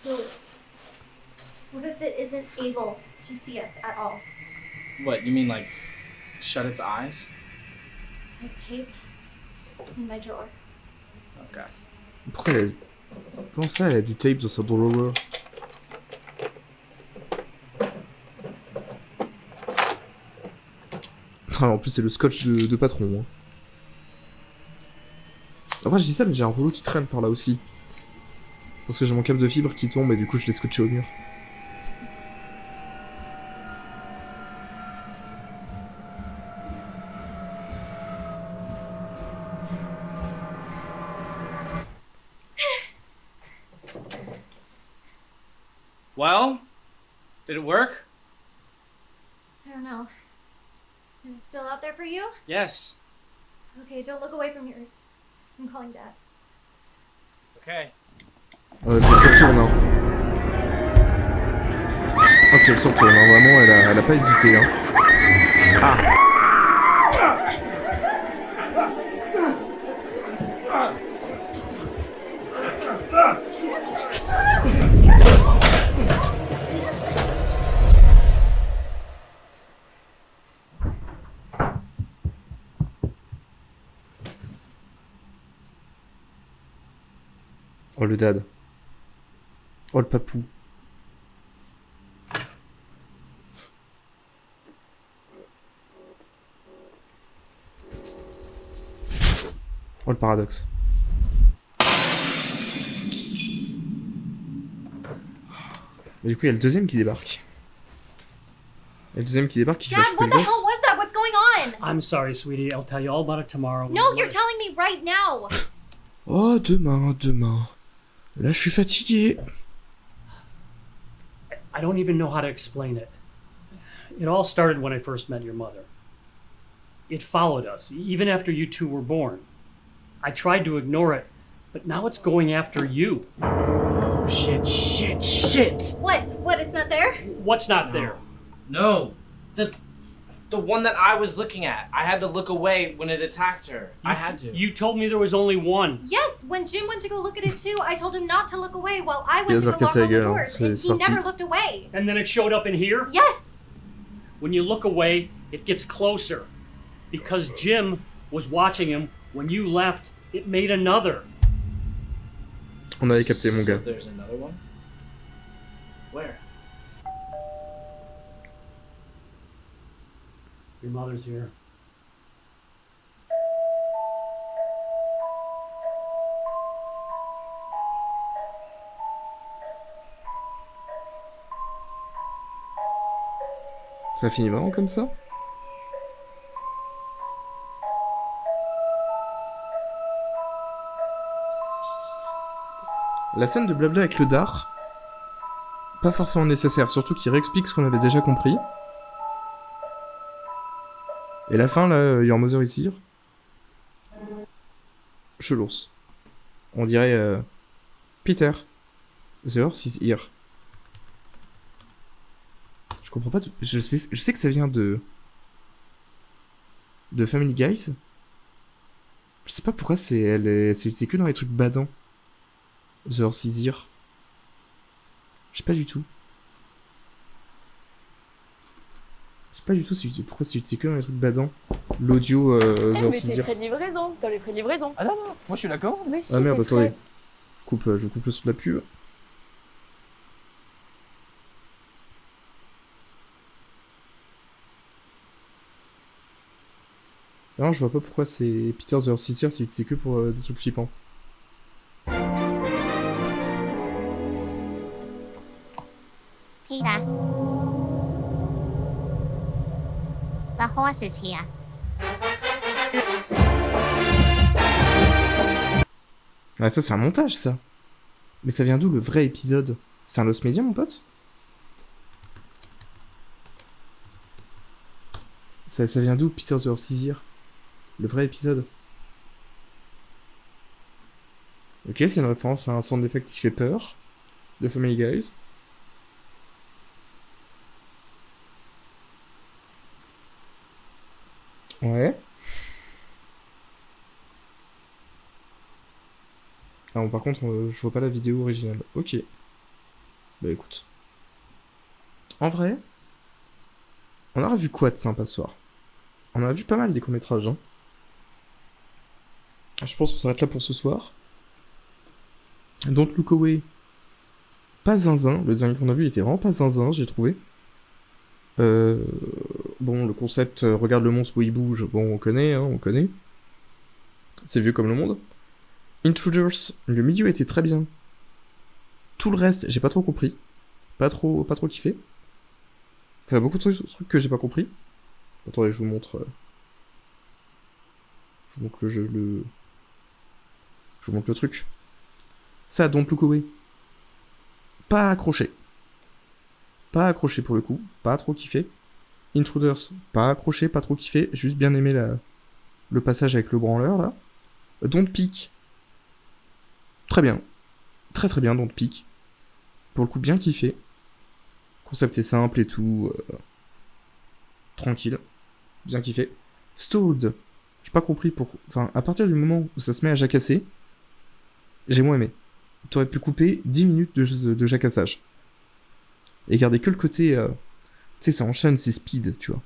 So, what if it isn't able to see us at all? What, you mean like shut its eyes? I have tape in my drawer. Okay. Pourquoi elle a... Comment ça, elle a du tape dans sa drawer? Ah, en plus, c'est le scotch de patron. Hein. Après, je dis ça, mais j'ai un rouleau qui traîne par là aussi. Parce que j'ai mon câble de fibre qui tombe et du coup, je l'ai scotché au mur. Well, did it work? I don't know. Is it still out there for you? Yes. Okay, don't look away from yours. I'm calling Dad. Okay. Ouais, puis elle se retourne, hein. Ok, elle se retourne, hein. Vraiment, elle a pas hésité, hein. Oh le dad. Oh le papou. Oh le paradoxe. Et du coup il y a le deuxième qui débarque. Il y a le deuxième qui débarque qui va Dad, choper what le the hell gosse. was that? What's going on? I'm sorry, sweetie. I'll tell you all about it tomorrow. No, you're telling me right now. Oh demain. Là je suis fatigué. I don't even know how to explain it. It all started when I first met your mother. It followed us, even after you two were born. I tried to ignore it, but now it's going after you. Oh, shit. What? What? It's not there? What's not there? No. The one that I was looking at. I had to look away when it attacked her. I had to. You told me there was only one. Yes, when Jim went to go look at it too, I told him not to look away while I Il went va to se go faire casser lock la all the gueule, hein. doors, C'est and he parti. never looked away. And then it showed up in here? Yes! When you look away, it gets closer. Because Jim was watching him. When you left, it made another. On avait capté mon So gars. there's another one? Where? Your mother's here. Ça finit vraiment comme ça? La scène de blabla avec le dard, pas forcément nécessaire, surtout qu'il réexplique ce qu'on avait déjà compris. Et la fin, là, Your Mother is here. Chelours. On dirait Peter. The horse is here. Je comprends pas tout. Je sais que ça vient de Family Guys. Je sais pas pourquoi c'est que dans les trucs badants. The horse is here. Je sais pas du tout. Je sais pas du tout pourquoi c'est que dans les trucs badants. L'audio The horse is here. frais de livraison, dans les frais de livraison. Ah non, moi je suis d'accord. Mais si, Ah merde, tes frais. attendez. Je coupe le son de la pub. Non, je vois pas pourquoi c'est Peter the Horse is here, c'est que pour des trucs flippants. Peter. The horse is here. Ah, ça c'est un montage, ça. Mais ça vient d'où le vrai épisode? C'est un Lost Media, mon pote? Ça vient d'où Peter the Horse is here? Le vrai épisode. Ok, c'est une référence à un sound effect qui fait peur. De Family Guys. Ouais. Ah bon, par contre, je vois pas la vidéo originale. Ok. Bah écoute. En vrai, on aura vu quoi de sympa ce soir? On a vu pas mal des courts-métrages, hein. Je pense qu'on s'arrête là pour ce soir. Don't Look Away. Pas zinzin. Le dernier qu'on a vu, il était vraiment pas zinzin, j'ai trouvé. Bon, le concept, regarde le monstre où il bouge. Bon, on connaît, hein, on connaît. C'est vieux comme le monde. Intruders, le milieu était très bien. Tout le reste, j'ai pas trop compris. Pas trop kiffé. Enfin, beaucoup de trucs que j'ai pas compris. Attendez, je vous montre. Je vous montre je vous montre le truc. Ça, Don't Look Away. Pas accroché. Pas accroché pour le coup. Pas trop kiffé. Intruders, pas accroché, pas trop kiffé. Juste bien aimé le passage avec le branleur là. Don't Peek. Très bien. Très très bien, Don't Peek. Pour le coup, bien kiffé. Concept est simple et tout. Tranquille. bien kiffé. Stalled, j'ai pas compris pourquoi. Enfin, à partir du moment où ça se met à jacasser, j'ai moins aimé. T'aurais pu couper 10 minutes de jacassage. Et garder que le côté... tu sais, ça enchaîne, c'est speed, tu vois.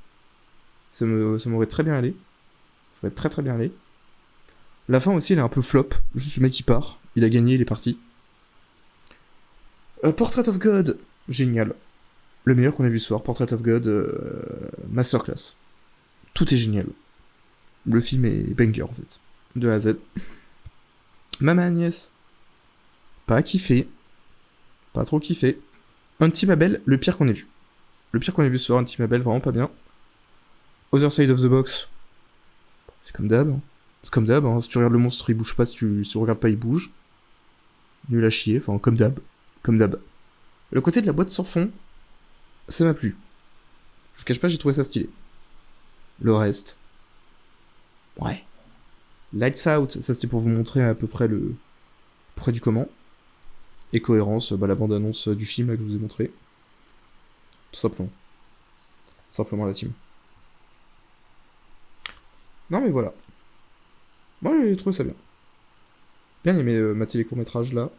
Ça m'aurait très bien allé. Ça m'aurait très bien allé. La fin aussi, elle est un peu flop. Juste le mec qui part. Il a gagné, il est parti. Portrait of God. Génial. Le meilleur qu'on a vu ce soir. Portrait of God. Masterclass. Tout est génial. Le film est banger, en fait. De A à Z. Maman Agnès. Pas kiffé. Pas trop kiffé. Anti-Mabel, le pire qu'on ait vu. Le pire qu'on ait vu ce soir, Anti-Mabel, vraiment pas bien. Other Side of the Box. C'est comme d'hab. C'est comme d'hab, hein. Si tu regardes le monstre, il bouge pas. Si tu regardes pas, il bouge. Nul à chier. Enfin, comme d'hab. Comme d'hab. Le côté de la boîte sans fond, ça m'a plu. Je vous cache pas, j'ai trouvé ça stylé. Le reste... Ouais. Lights Out, ça c'était pour vous montrer à peu près le... près du comment. Et cohérence, la bande-annonce du film là, que je vous ai montré. Tout simplement. Simplement la team. Non mais voilà. Moi j'ai trouvé ça bien. Bien aimé mater les courts-métrages là.